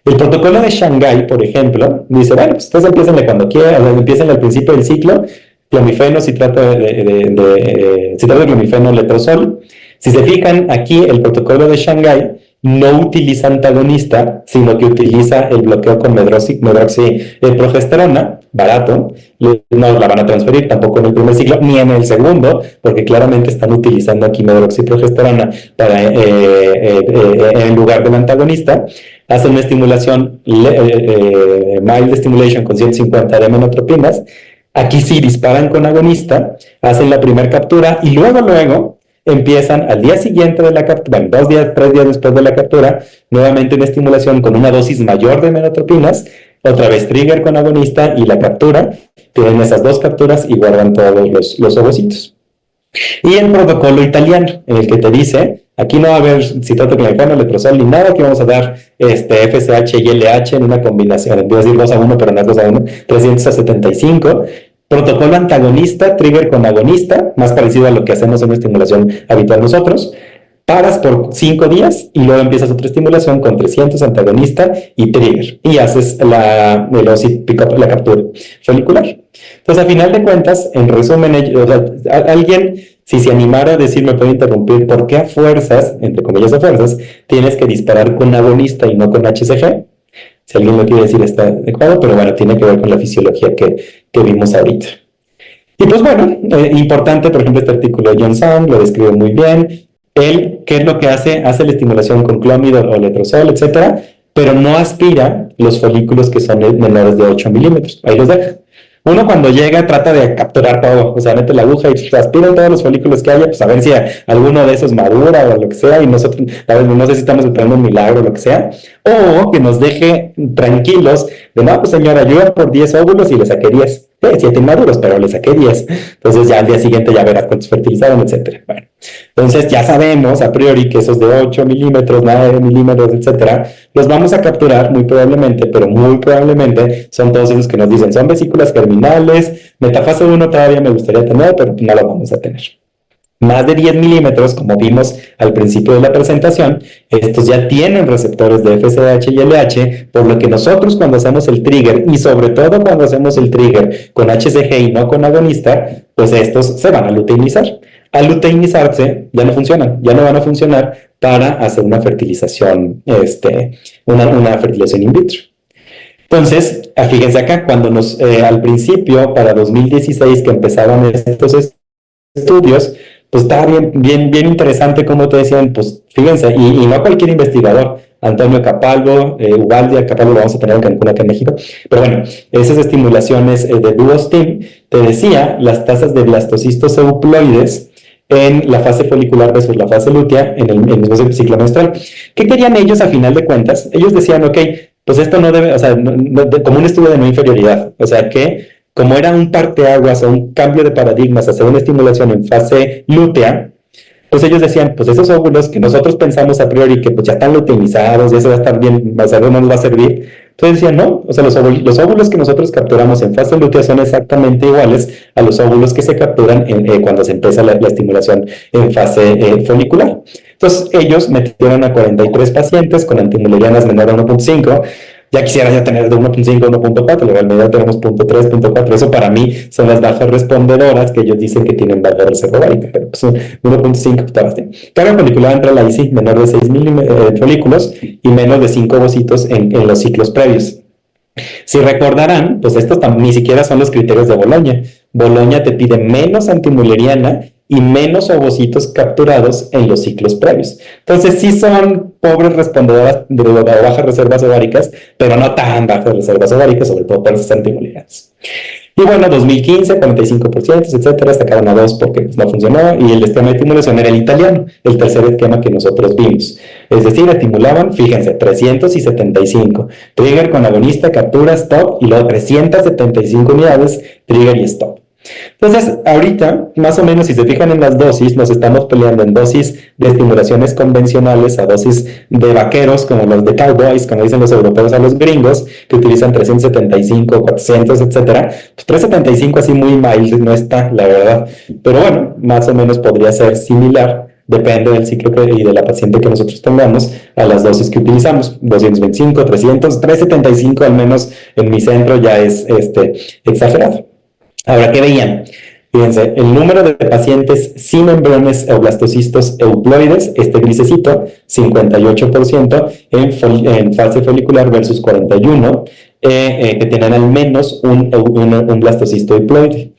El protocolo de Shanghái, por ejemplo, dice, bueno, pues ustedes empiecen cuando quieran, empiecen al principio del ciclo, clomifeno, citrato de clomifeno, letrozol. Si se fijan, aquí el protocolo de Shanghái no utiliza antagonista, sino que utiliza el bloqueo con medroxiprogesterona, barato, no la van a transferir tampoco en el primer ciclo, ni en el segundo, porque claramente están utilizando aquí medroxiprogesterona en lugar del antagonista. Hacen una estimulación, mild stimulation con 150 de menotropinas. Aquí sí disparan con agonista, hacen la primera captura y luego empiezan al día siguiente de la captura, bueno, 2 días, 3 días después de la captura, nuevamente una estimulación con una dosis mayor de menotropinas, otra vez trigger con agonista y la captura. Tienen esas 2 capturas y guardan todos los ovocitos. Y el protocolo italiano, en el que te dice, aquí no va a haber citrato clomifeno, letrozol ni nada, aquí vamos a dar FSH y LH en una combinación, voy a decir 2-1, pero no es 2-1, 300-75. Protocolo antagonista, trigger con agonista, más parecido a lo que hacemos en una estimulación habitual nosotros. Paras por 5 días y luego empiezas otra estimulación con 300 antagonista y trigger. Y haces la captura folicular. Entonces, a final de cuentas, en resumen, alguien, si se animara a decir, me puede interrumpir, ¿por qué a fuerzas, entre comillas a fuerzas, tienes que disparar con agonista y no con HCG? Si alguien lo quiere decir está adecuado, pero bueno, tiene que ver con la fisiología que vimos ahorita. Y pues bueno, importante, por ejemplo, este artículo de John Song lo describe muy bien. Él, ¿qué es lo que hace? Hace la estimulación con clómido o letrozol, etcétera, pero no aspira los folículos que son menores de 8 milímetros. Ahí los deja. Uno cuando llega trata de capturar todo, o sea, mete la aguja y aspira todos los folículos que haya, pues a ver si alguno de esos madura o lo que sea, y nosotros, a ver, no sé si estamos esperando un milagro o lo que sea, o que nos deje tranquilos, de no, pues señora, yo iba por 10 óvulos y le saqué 10. 7 inmaduros, pero le saqué 10. Entonces ya al día siguiente ya verás cuántos fertilizaron, etcétera. Bueno, entonces ya sabemos a priori que esos de 8 milímetros, 9 milímetros, etcétera, los vamos a capturar muy probablemente, pero muy probablemente son todos esos que nos dicen, son vesículas germinales, metafase 1 todavía me gustaría tener, pero no lo vamos a tener. Más de 10 milímetros, como vimos al principio de la presentación, estos ya tienen receptores de FSH y LH, por lo que nosotros cuando hacemos el trigger, y sobre todo cuando hacemos el trigger con HCG y no con agonista, pues estos se van a luteinizar. Al luteinizarse ya no funcionan, ya no van a funcionar para hacer una fertilización, una fertilización in vitro. Entonces, fíjense acá, cuando al principio, para 2016, que empezaron estos estudios, pues estaba bien interesante como te decían, pues fíjense, y no cualquier investigador, Antonio Capalvo, Ubaldi, Capalvo lo vamos a tener en Cancún, acá en México, pero bueno, esas estimulaciones de Duos Team, te decía las tasas de blastocistos euploides en la fase folicular versus la fase lútea en el mismo ciclo menstrual. ¿Qué querían ellos a final de cuentas? Ellos decían, ok, pues esto no debe, o sea, como un estudio de no inferioridad, o sea que como era un parteaguas o un cambio de paradigmas hacia una estimulación en fase lútea, pues ellos decían, pues esos óvulos que nosotros pensamos a priori que pues ya están luteinizados, ya se va a estar bien, o sea, no nos va a servir. Entonces decían, no, o sea, los óvulos que nosotros capturamos en fase lútea son exactamente iguales a los óvulos que se capturan cuando se empieza la estimulación en fase folicular. Entonces ellos metieron a 43 pacientes con antimulerianas menor a 1.5. Ya quisiera yo tener de 1.5 a 1.4, luego al medio tenemos 0.3, 0.4, eso para mí son las bajas respondedoras que ellos dicen que tienen baja reserva ovárica, pero pues 1.5 está bastante. Carga folicular entre la ICI, menor de 6 folículos y menos de 5 ovocitos en los ciclos previos. Si recordarán, pues estos ni siquiera son los criterios de Boloña. Boloña te pide menos antimuleriana y menos ovocitos capturados en los ciclos previos. Entonces sí son pobres respondedoras de bajas reservas ováricas, pero no tan bajas reservas ováricas, sobre todo para esas antimulerianas. Y bueno, 2015, 45%, etcétera, sacaron a 2 porque pues, no funcionó, y el esquema de estimulación era el italiano, el tercer esquema que nosotros vimos. Es decir, estimulaban, fíjense, 375, trigger con agonista, captura, stop, y luego 375 unidades, trigger y stop. Entonces, ahorita, más o menos, si se fijan en las dosis, nos estamos peleando en dosis de estimulaciones convencionales a dosis de vaqueros, como los de cowboys, como dicen los europeos a los gringos, que utilizan 375, 400, etcétera. Pues 375 así muy mild no está, la verdad. Pero bueno, más o menos podría ser similar. Depende del ciclo y de la paciente que nosotros tengamos a las dosis que utilizamos. 225, 300, 375 al menos en mi centro ya es exagerado. Ahora, ¿qué veían? Fíjense, el número de pacientes sin embriones eublastocitos euploides, este grisecito, 58% en fase folicular versus 41%, que tienen al menos un blastocisto euploide.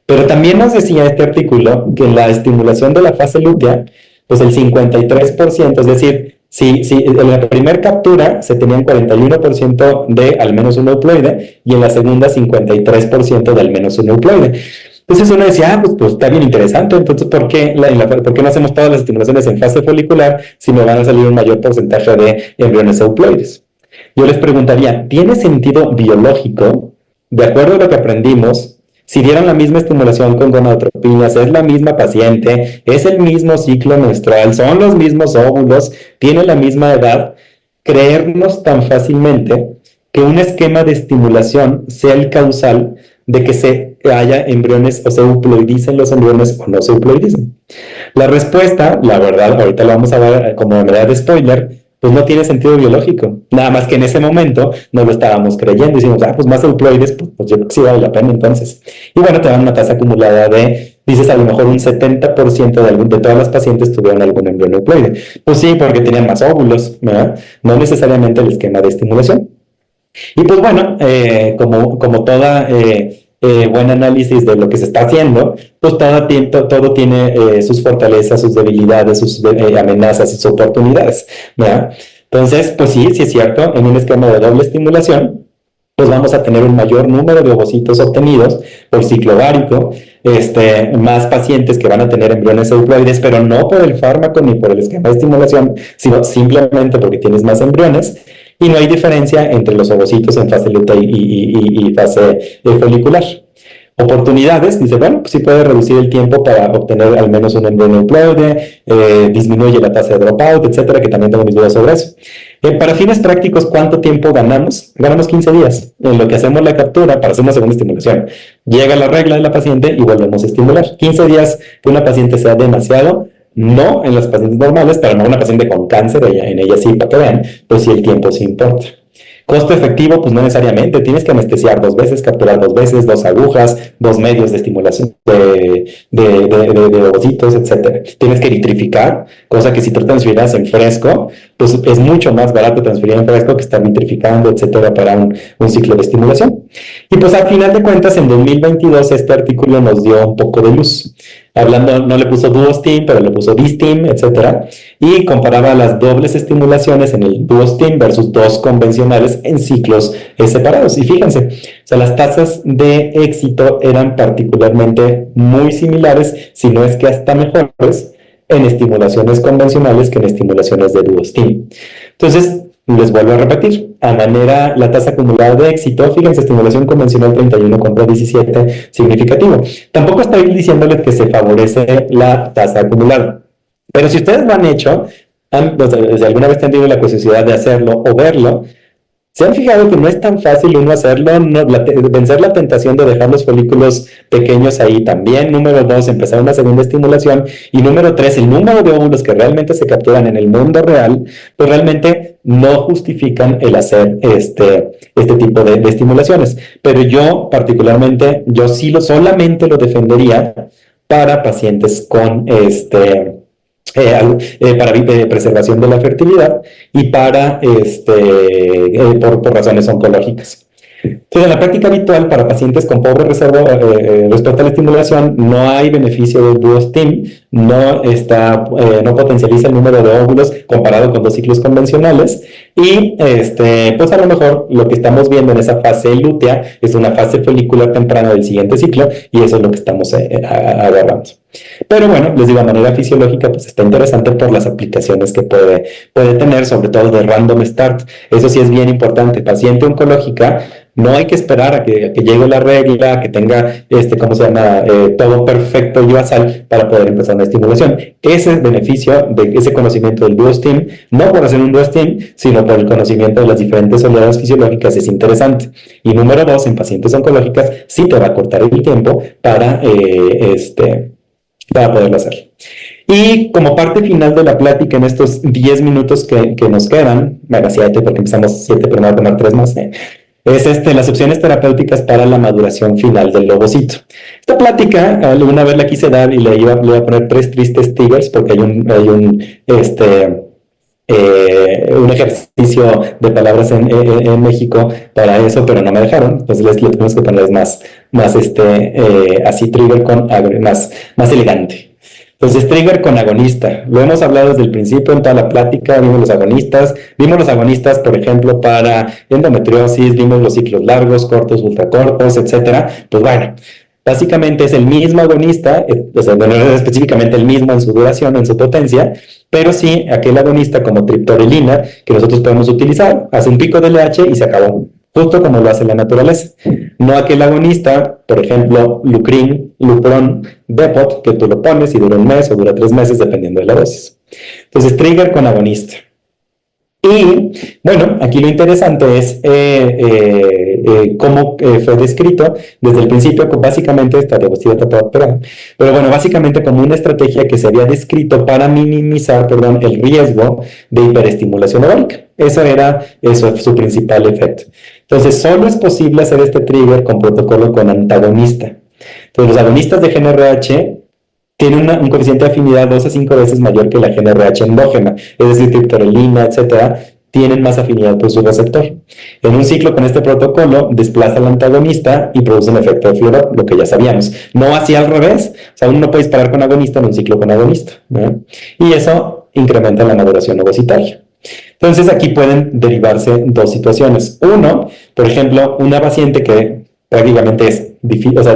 Pero también nos decía este artículo que en la estimulación de la fase lútea, pues el 53%, es decir, si en la primera captura se tenían 41% de al menos un euploide y en la segunda 53% de al menos un euploide. Entonces uno decía, pues está bien interesante, entonces ¿por qué no hacemos todas las estimulaciones en fase folicular si me van a salir un mayor porcentaje de embriones euploides? Yo les preguntaría, ¿tiene sentido biológico, de acuerdo a lo que aprendimos, si dieran la misma estimulación con gonadotropinas, es la misma paciente, es el mismo ciclo menstrual, son los mismos óvulos, tiene la misma edad, creernos tan fácilmente que un esquema de estimulación sea el causal de que se haya embriones o se euploidicen los embriones o no se euploidicen? La respuesta, la verdad, ahorita la vamos a ver como manera de spoiler, pues no tiene sentido biológico. Nada más que en ese momento no lo estábamos creyendo. Decimos, pues más euploides, pues yo creo que sí vale la pena entonces. Y bueno, te dan una tasa acumulada de, dices, a lo mejor un 70% de todas las pacientes tuvieron algún embrión euploide. Pues sí, porque tenían más óvulos, ¿verdad? No necesariamente el esquema de estimulación. Y pues bueno, como toda buen análisis de lo que se está haciendo, pues todo tiene sus fortalezas, sus debilidades, sus amenazas y sus oportunidades, ¿verdad? Entonces, pues sí es cierto, en un esquema de doble estimulación, pues vamos a tener un mayor número de ovocitos obtenidos por ciclo ovárico, más pacientes que van a tener embriones euploides, pero no por el fármaco ni por el esquema de estimulación, sino simplemente porque tienes más embriones. Y no hay diferencia entre los ovocitos en fase lútea y fase folicular. Oportunidades, dice, bueno, pues sí puede reducir el tiempo para obtener al menos un embrión euploide, disminuye la tasa de dropout, etcétera, que también tengo mis dudas sobre eso. Para fines prácticos, ¿cuánto tiempo ganamos? Ganamos 15 días, en lo que hacemos la captura para hacer una segunda estimulación. Llega la regla de la paciente y volvemos a estimular. 15 días que una paciente sea demasiado, no en las pacientes normales, pero no una paciente con cáncer, en ella sí, para que vean, pues sí el tiempo sí importa. Costo efectivo, pues no necesariamente, tienes que anestesiar 2 veces, capturar 2 veces, 2 agujas, 2 medios de estimulación de ovocitos, etcétera. Tienes que vitrificar, cosa que si tú transfieras en fresco, pues es mucho más barato transferir en fresco que estar vitrificando, etcétera, para un ciclo de estimulación. Y pues al final de cuentas, en 2022 este artículo nos dio un poco de luz. Hablando, no le puso duostim, pero le puso distim, etcétera, y comparaba las dobles estimulaciones en el duostim versus 2 convencionales en ciclos separados. Y fíjense, o sea, las tasas de éxito eran particularmente muy similares, si no es que hasta mejores, en estimulaciones convencionales que en estimulaciones de duostim. Entonces, les vuelvo a repetir, la tasa acumulada de éxito, fíjense, estimulación convencional 31 contra 17, significativo. Tampoco estoy diciéndoles que se favorece la tasa acumulada, pero si ustedes lo han hecho, si alguna vez han tenido la curiosidad de hacerlo o verlo, ¿se han fijado que no es tan fácil uno hacerlo? Vencer la tentación de dejar los folículos pequeños ahí también. Número 2, empezar una segunda estimulación. Y número 3, el número de óvulos que realmente se capturan en el mundo real, pues realmente no justifican el hacer este tipo de estimulaciones. Pero yo particularmente, yo sí solamente lo defendería para pacientes con para preservación de la fertilidad y para por razones oncológicas. Entonces, en la práctica habitual, para pacientes con pobre reserva respecto a la estimulación, no hay beneficio del duostim, no potencializa el número de óvulos comparado con 2 ciclos convencionales, y pues a lo mejor lo que estamos viendo en esa fase lútea es una fase folicular temprana del siguiente ciclo, y eso es lo que estamos agarrando. Pero bueno, les digo, a manera fisiológica, pues está interesante por las aplicaciones que puede tener, sobre todo de random start. Eso sí es bien importante. Paciente oncológica, no hay que esperar a que llegue la regla, a que tenga, ¿cómo se llama? Todo perfecto y basal para poder empezar una estimulación. Ese beneficio de ese conocimiento del duo-stim, no por hacer un duo-stim, sino por el conocimiento de las diferentes oleadas fisiológicas, es interesante. Y número 2, en pacientes oncológicas, sí te va a cortar el tiempo para poderlo hacer. Y como parte final de la plática, en estos 10 minutos que nos quedan, bueno, 7 porque empezamos 7, pero me voy a tomar 3 más, es las opciones terapéuticas para la maduración final del lobocito. Esta plática, una vez la quise dar y le iba a poner 3 tristes tigers, porque hay un ejercicio de palabras en México para eso, pero no me dejaron, entonces le tenemos que poner más así, trigger con más elegante. Entonces, trigger con agonista. Lo hemos hablado desde el principio en toda la plática, vimos los agonistas, por ejemplo, para endometriosis, vimos los ciclos largos, cortos, ultracortos, etcétera. Pues bueno, básicamente es el mismo agonista, o sea, no es específicamente el mismo en su duración, en su potencia, pero sí aquel agonista como triptorelina que nosotros podemos utilizar, hace un pico de LH y se acabó, justo como lo hace la naturaleza. No aquel agonista, por ejemplo, Lucrin, Lupron, Depot, que tú lo pones y dura un mes o dura 3 meses dependiendo de la dosis. Entonces, trigger con agonista. Y, bueno, aquí lo interesante es cómo fue descrito desde el principio, básicamente, pero bueno, básicamente como una estrategia que se había descrito para minimizar, el riesgo de hiperestimulación ovárica. Eso es su principal efecto. Entonces, solo es posible hacer este trigger con protocolo con antagonista. Entonces, los agonistas de GnRH tienen un coeficiente de afinidad 2 a 5 veces mayor que la GnRH endógena, es decir, triptorelina, etcétera, tienen más afinidad por su receptor. En un ciclo con este protocolo, desplaza al antagonista y produce un efecto de fluorop, lo que ya sabíamos. No así al revés, o sea, uno no puede disparar con agonista en un ciclo con agonista, ¿no? Y eso incrementa la maduración ovocitaria. Entonces, aquí pueden derivarse 2 situaciones. Uno, por ejemplo, una paciente que prácticamente es difícil, o sea,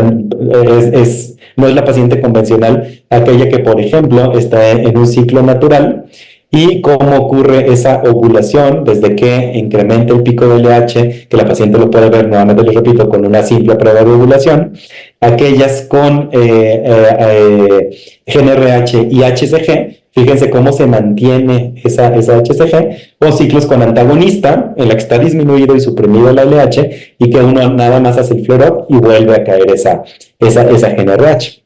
no es la paciente convencional, aquella que, por ejemplo, está en un ciclo natural. Y cómo ocurre esa ovulación desde que incrementa el pico de LH, que la paciente lo puede ver, nuevamente les repito, con una simple prueba de ovulación. Aquellas con GnRH y HCG, fíjense cómo se mantiene esa HCG, o ciclos con antagonista, en la que está disminuido y suprimido la LH, y que uno nada más hace el flare-up y vuelve a caer esa GnRH.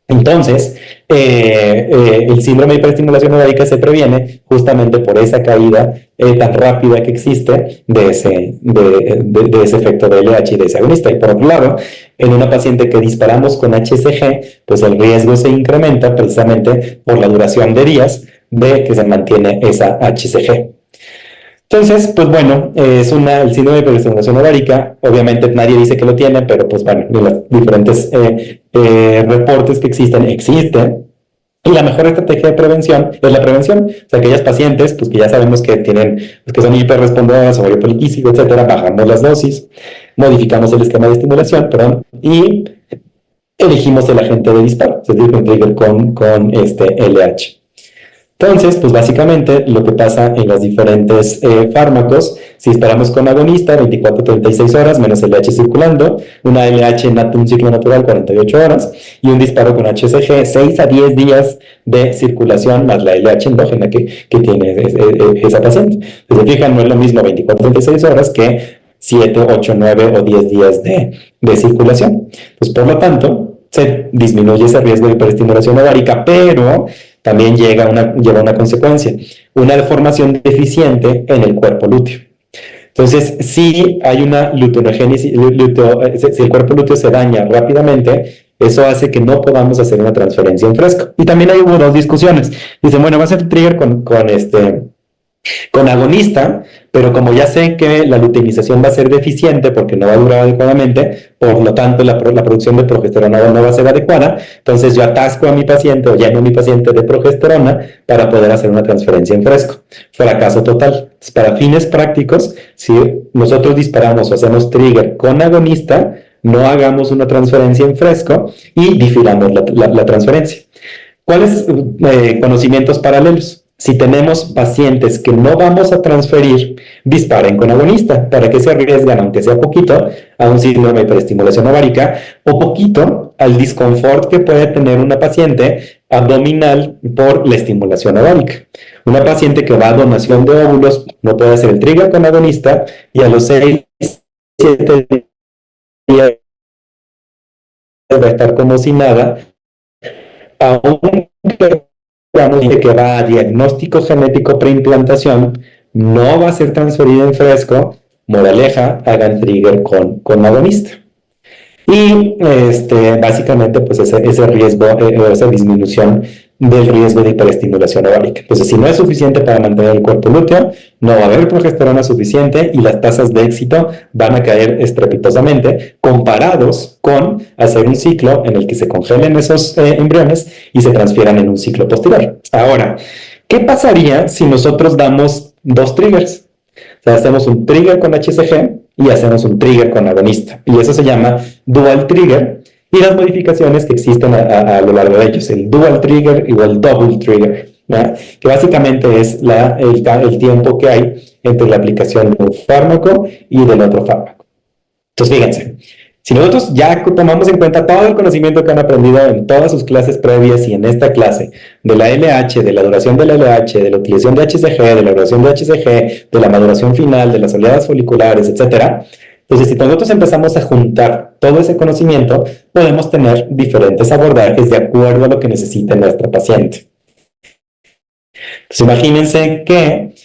Entonces, el síndrome de hiperestimulación ovárica se previene justamente por esa caída tan rápida que existe de ese efecto de LH y de ese agonista. Y por otro lado, en una paciente que disparamos con HCG, pues el riesgo se incrementa precisamente por la duración de días de que se mantiene esa HCG. Entonces, pues bueno, el síndrome de hiperestimulación ovárica, obviamente nadie dice que lo tiene, pero pues bueno, los diferentes reportes que existen. Y la mejor estrategia de prevención es la prevención. O sea, aquellas pacientes, pues que ya sabemos que tienen, pues que son hiperrespondoras, ovario poliquístico, etcétera, bajamos las dosis, modificamos el esquema de estimulación, y elegimos el agente de disparo, es decir, un trigger con LH. Entonces, pues básicamente lo que pasa en los diferentes fármacos, si disparamos con agonista, 24-36 horas, menos LH circulando, una LH en un ciclo natural, 48 horas, y un disparo con HCG, 6 a 10 días de circulación, más la LH endógena que tiene esa paciente. Si se fijan, no es lo mismo 24-36 horas que 7, 8, 9 o 10 días de circulación. Pues por lo tanto, se disminuye ese riesgo de hiperestimulación ovárica, pero también lleva una consecuencia, una deformación deficiente en el cuerpo lúteo. Entonces, si hay una luteogénesis, si el cuerpo lúteo se daña rápidamente, eso hace que no podamos hacer una transferencia en fresco. Y también hubo 2 discusiones. Dicen, bueno, va a ser trigger con agonista, pero como ya sé que la luteinización va a ser deficiente porque no va a durar adecuadamente, por lo tanto la producción de progesterona no va a ser adecuada, entonces yo atasco a mi paciente o lleno a mi paciente de progesterona para poder hacer una transferencia en fresco. Fracaso total. Entonces, para fines prácticos, si nosotros disparamos o hacemos trigger con agonista, no hagamos una transferencia en fresco y difiramos la transferencia. ¿Cuáles conocimientos paralelos? Si tenemos pacientes que no vamos a transferir, disparen con agonista para que se arriesgan, aunque sea poquito, a un síndrome de hiperestimulación ovárica o poquito al disconfort que puede tener una paciente abdominal por la estimulación ovárica. Una paciente que va a donación de óvulos no puede hacer el trigger con agonista y a los 6-7 días va a estar como si nada, aunque que va a diagnóstico genético preimplantación, no va a ser transferido en fresco. Moraleja, hagan trigger con agonista. Y básicamente, pues ese riesgo, esa disminución del riesgo de hiperestimulación ovárica. Entonces, si no es suficiente para mantener el cuerpo lúteo, no va a haber progesterona suficiente y las tasas de éxito van a caer estrepitosamente comparados con hacer un ciclo en el que se congelen esos embriones y se transfieran en un ciclo posterior. Ahora, ¿qué pasaría si nosotros damos dos triggers? O sea, hacemos un trigger con HCG y hacemos un trigger con agonista. Y eso se llama dual trigger y las modificaciones que existen a lo largo de ellos, el dual trigger o el double trigger, ¿ya? Que básicamente es el tiempo que hay entre la aplicación de un fármaco y del otro fármaco. Entonces, fíjense, si nosotros ya tomamos en cuenta todo el conocimiento que han aprendido en todas sus clases previas y en esta clase, de la LH, de la duración de la LH, de la utilización de HCG, de la duración de HCG, de la maduración final, de las oleadas foliculares, etcétera. Entonces, si nosotros empezamos a juntar todo ese conocimiento, podemos tener diferentes abordajes de acuerdo a lo que necesite nuestra paciente. Entonces, imagínense que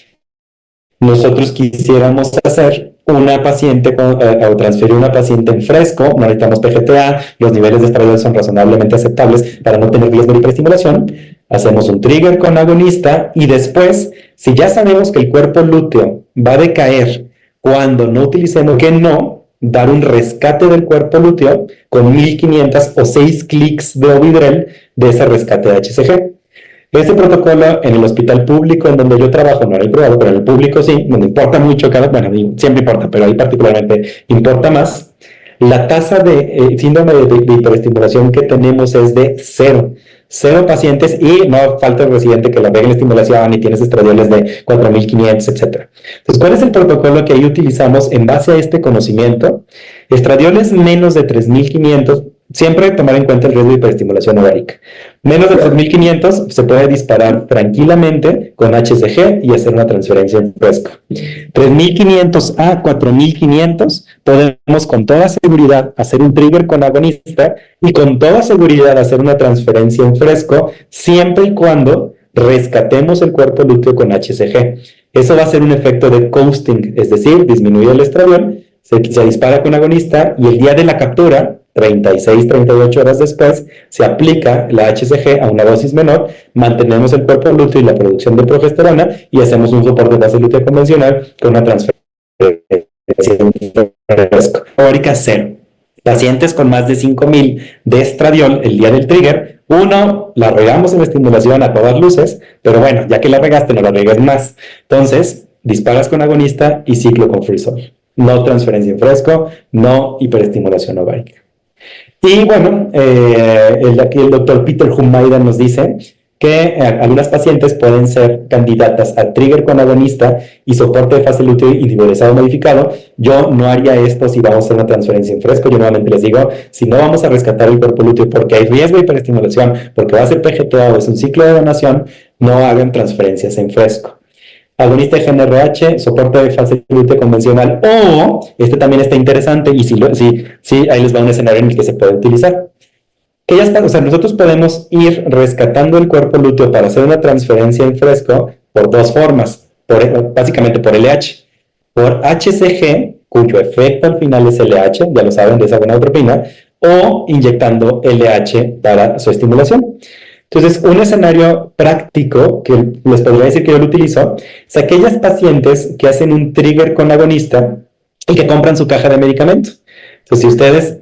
nosotros quisiéramos hacer una paciente o transferir una paciente en fresco, no necesitamos PGTA, los niveles de estradiol son razonablemente aceptables para no tener riesgo de hiperestimulación, hacemos un trigger con agonista y después, si ya sabemos que el cuerpo lúteo va a decaer cuando no utilicemos, que no, dar un rescate del cuerpo lúteo con 1500 o 6 clics de Ovidrel de ese rescate de HCG. Este protocolo en el hospital público en donde yo trabajo, no en el privado, pero en el público sí, donde importa mucho bueno, siempre importa, pero ahí particularmente importa más. La tasa de síndrome de hiperestimulación que tenemos es de 0. 0 pacientes y no falta el residente que la pega en estimulación y tienes estradioles de 4500, etc. Entonces, ¿cuál es el protocolo que ahí utilizamos en base a este conocimiento? Estradioles menos de 3500, siempre tomar en cuenta el riesgo de hiperestimulación ovárica. Menos de 3500 se puede disparar tranquilamente con HCG y hacer una transferencia en fresco. 3500 a 4500 podemos con toda seguridad hacer un trigger con agonista y con toda seguridad hacer una transferencia en fresco siempre y cuando rescatemos el cuerpo lúteo con HCG. Eso va a ser un efecto de coasting, es decir, disminuye el estradiol, se dispara con agonista y el día de la captura, 36-38 horas después, se aplica la HCG a una dosis menor, mantenemos el cuerpo lúteo y la producción de progesterona y hacemos un soporte de base lútea convencional con una transferencia ovárica 0. Pacientes con más de 5000 de estradiol el día del trigger, la regamos en la estimulación a todas luces, pero bueno, ya que la regaste, no la regues más. Entonces, disparas con agonista y ciclo con Freesol. No transferencia en fresco, no hiperestimulación ovárica. Y bueno, aquí el doctor Peter Humayda nos dice que algunas pacientes pueden ser candidatas a trigger con agonista y soporte de fase lúteo individualizado modificado. Yo no haría esto si vamos a hacer una transferencia en fresco. Yo nuevamente les digo, si no vamos a rescatar el cuerpo lúteo porque hay riesgo de hiperestimulación, porque va a ser PGTA o es un ciclo de donación, no hagan transferencias en fresco. Agonista de GnRH, soporte de fase lútea convencional, o también está interesante, y sí, ahí les va un escenario en el que se puede utilizar. Que ya está, o sea, nosotros podemos ir rescatando el cuerpo lúteo para hacer una transferencia en fresco por dos formas, básicamente por LH, por HCG, cuyo efecto al final es LH, ya lo saben, de esa gonadotropina, o inyectando LH para su estimulación. Entonces, un escenario práctico que les podría decir que yo lo utilizo es aquellas pacientes que hacen un trigger con agonista y que compran su caja de medicamentos. Entonces, si ustedes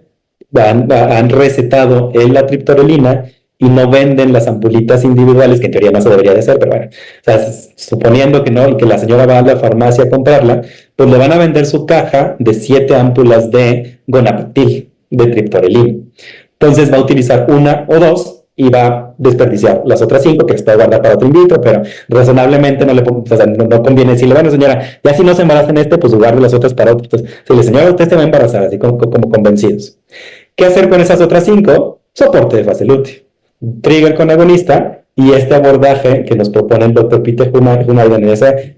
han recetado la triptorelina y no venden las ampulitas individuales, que en teoría no se debería de hacer, pero bueno, o sea, suponiendo que no y que la señora va a la farmacia a comprarla, pues le van a vender su caja de 7 ámpulas de Gonapactil, de triptorelina. Entonces va a utilizar una o dos y va a desperdiciar las otras 5 que puede guardar para otro in vitro, pero razonablemente no conviene decirle, bueno señora, ya si no se embaraza en este, pues guarde las otras para otro. Entonces, si le señora, usted se va a embarazar, así como convencidos. ¿Qué hacer con esas otras 5? Soporte de fase lútea, trigger con agonista, y este abordaje que nos propone el doctor Peter Humaydan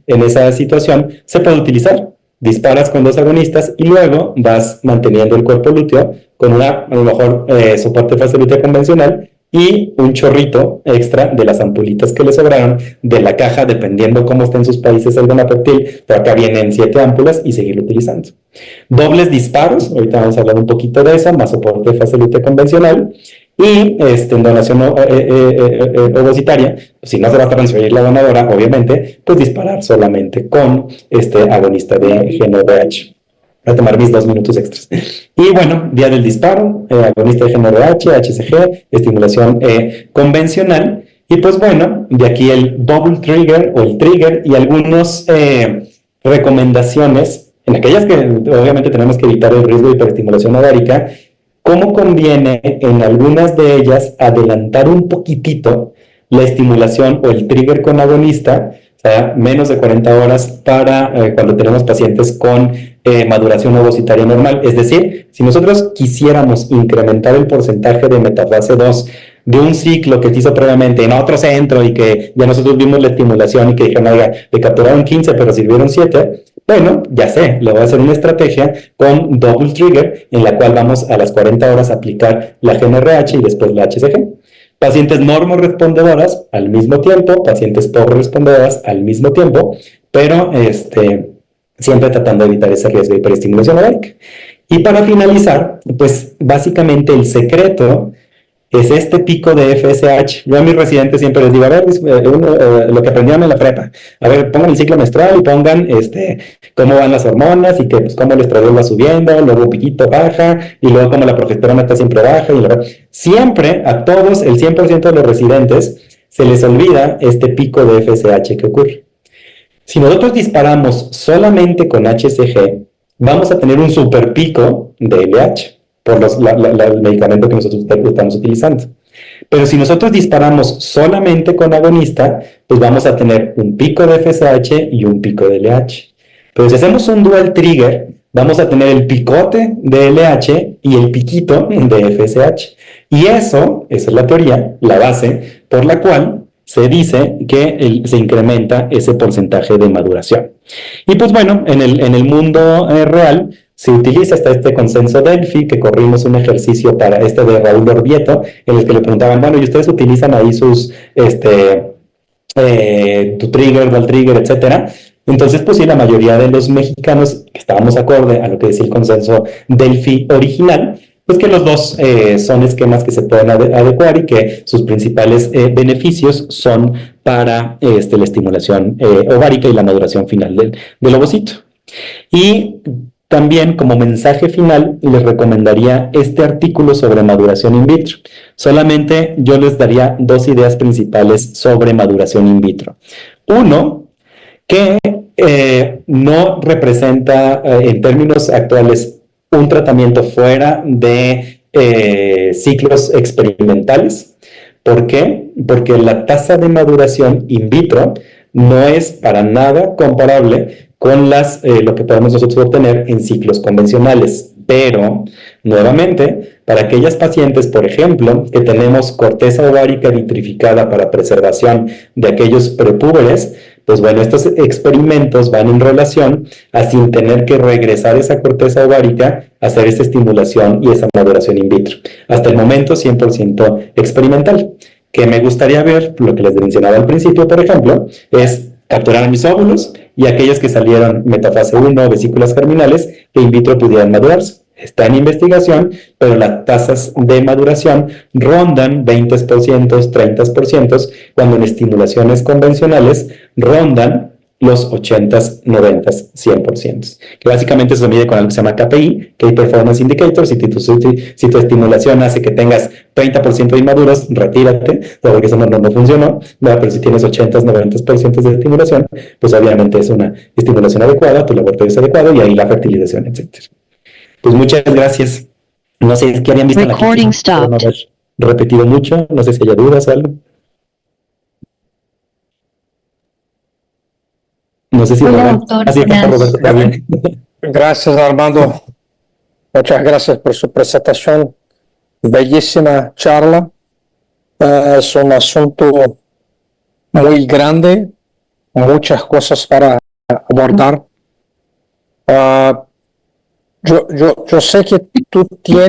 en esa situación se puede utilizar. Disparas con 2 agonistas y luego vas manteniendo el cuerpo lúteo con a lo mejor soporte de fase lútea convencional y un chorrito extra de las ampulitas que le sobraron de la caja, dependiendo cómo esté en sus países el Donapertil, pero acá vienen 7 ámpulas y seguirlo utilizando. Dobles disparos, ahorita vamos a hablar un poquito de eso, más soporte de fase lútea convencional. Y en donación ovocitaria, pues, si no se va a transferir la donadora, obviamente, pues disparar solamente con agonista de GnRH. Voy a tomar mis 2 minutos extras. Y bueno, vía del disparo, agonista de GnRH, HCG, estimulación convencional. Y pues bueno, de aquí el double trigger o el trigger y algunas recomendaciones, en aquellas que obviamente tenemos que evitar el riesgo de hiperestimulación ovárica. ¿Cómo conviene en algunas de ellas adelantar un poquitito la estimulación o el trigger con agonista, o sea, menos de 40 horas para cuando tenemos pacientes con maduración ovocitaria normal? Es decir, si nosotros quisiéramos incrementar el porcentaje de metafase 2 de un ciclo que se hizo previamente en otro centro y que ya nosotros vimos la estimulación y que dijeron, oiga, le capturaron 15 pero sirvieron 7, bueno, ya sé, le voy a hacer una estrategia con double trigger en la cual vamos a las 40 horas a aplicar la GnRH y después la HCG. Pacientes normorrespondedoras al mismo tiempo, pacientes pobre-respondedoras al mismo tiempo, pero siempre tratando de evitar ese riesgo de hiperestimulación ovárica. Y para finalizar, pues básicamente el secreto es este pico de FSH. Yo a mis residentes siempre les digo, a ver, lo que aprendieron en la prepa, a ver, pongan el ciclo menstrual y pongan cómo van las hormonas y que pues cómo el estradiol va subiendo, luego un piquito baja y luego cómo la progesterona está siempre baja. Siempre, a todos, el 100% de los residentes, se les olvida este pico de FSH que ocurre. Si nosotros disparamos solamente con HCG, vamos a tener un super pico de LH por el medicamento que nosotros estamos utilizando. Pero si nosotros disparamos solamente con agonista, pues vamos a tener un pico de FSH y un pico de LH. Pero si hacemos un dual trigger, vamos a tener el picote de LH y el piquito de FSH. Y esa es la teoría, la base, por la cual se dice que se incrementa ese porcentaje de maduración. Y pues bueno, en el mundo real, se utiliza hasta este consenso Delphi, que corrimos un ejercicio para de Raúl Orvieto, en el que le preguntaban, bueno, ¿y ustedes utilizan ahí sus, tu trigger, dual trigger, etcétera? Entonces, pues sí, la mayoría de los mexicanos que estábamos acorde a lo que decía el consenso Delphi original, pues que los dos son esquemas que se pueden adecuar y que sus principales beneficios son para la estimulación ovárica y la maduración final del ovocito. Y también, como mensaje final, les recomendaría este artículo sobre maduración in vitro. Solamente yo les daría 2 ideas principales sobre maduración in vitro. Uno, que no representa en términos actuales un tratamiento fuera de ciclos experimentales. ¿Por qué? Porque la tasa de maduración in vitro no es para nada comparable con lo que podemos nosotros obtener en ciclos convencionales. Pero, nuevamente, para aquellas pacientes, por ejemplo, que tenemos corteza ovárica vitrificada para preservación de aquellos prepúberes, pues bueno, estos experimentos van en relación a, sin tener que regresar esa corteza ovárica, hacer esa estimulación y esa maduración in vitro. Hasta el momento, 100% experimental. Que me gustaría ver, lo que les mencionaba al principio, por ejemplo, es capturar a mis óvulos y aquellos que salieron metafase 1 vesículas germinales que in vitro pudieran madurarse. Está en investigación, pero las tasas de maduración rondan 20%, 30%, cuando en estimulaciones convencionales rondan los 80s, 90s, 100%. Que básicamente se mide con algo que se llama KPI, Key Performance Indicator. Si tu estimulación hace que tengas 30% de inmaduros, retírate, porque eso no funcionó, ¿verdad? Pero si tienes 80s, 90% de estimulación, pues obviamente es una estimulación adecuada, tu laboratorio es adecuado y ahí la fertilización, etc. Pues muchas gracias. No sé qué habían visto en la Recording stopped. repetido mucho. No sé si haya dudas o algo. No sé si Hola, Roberto. doctor. Así que Roberto está bien. Gracias, Armando. Muchas gracias por su presentación. Bellísima charla. Es un asunto muy grande, muchas cosas para abordar. Yo sé que tú tienes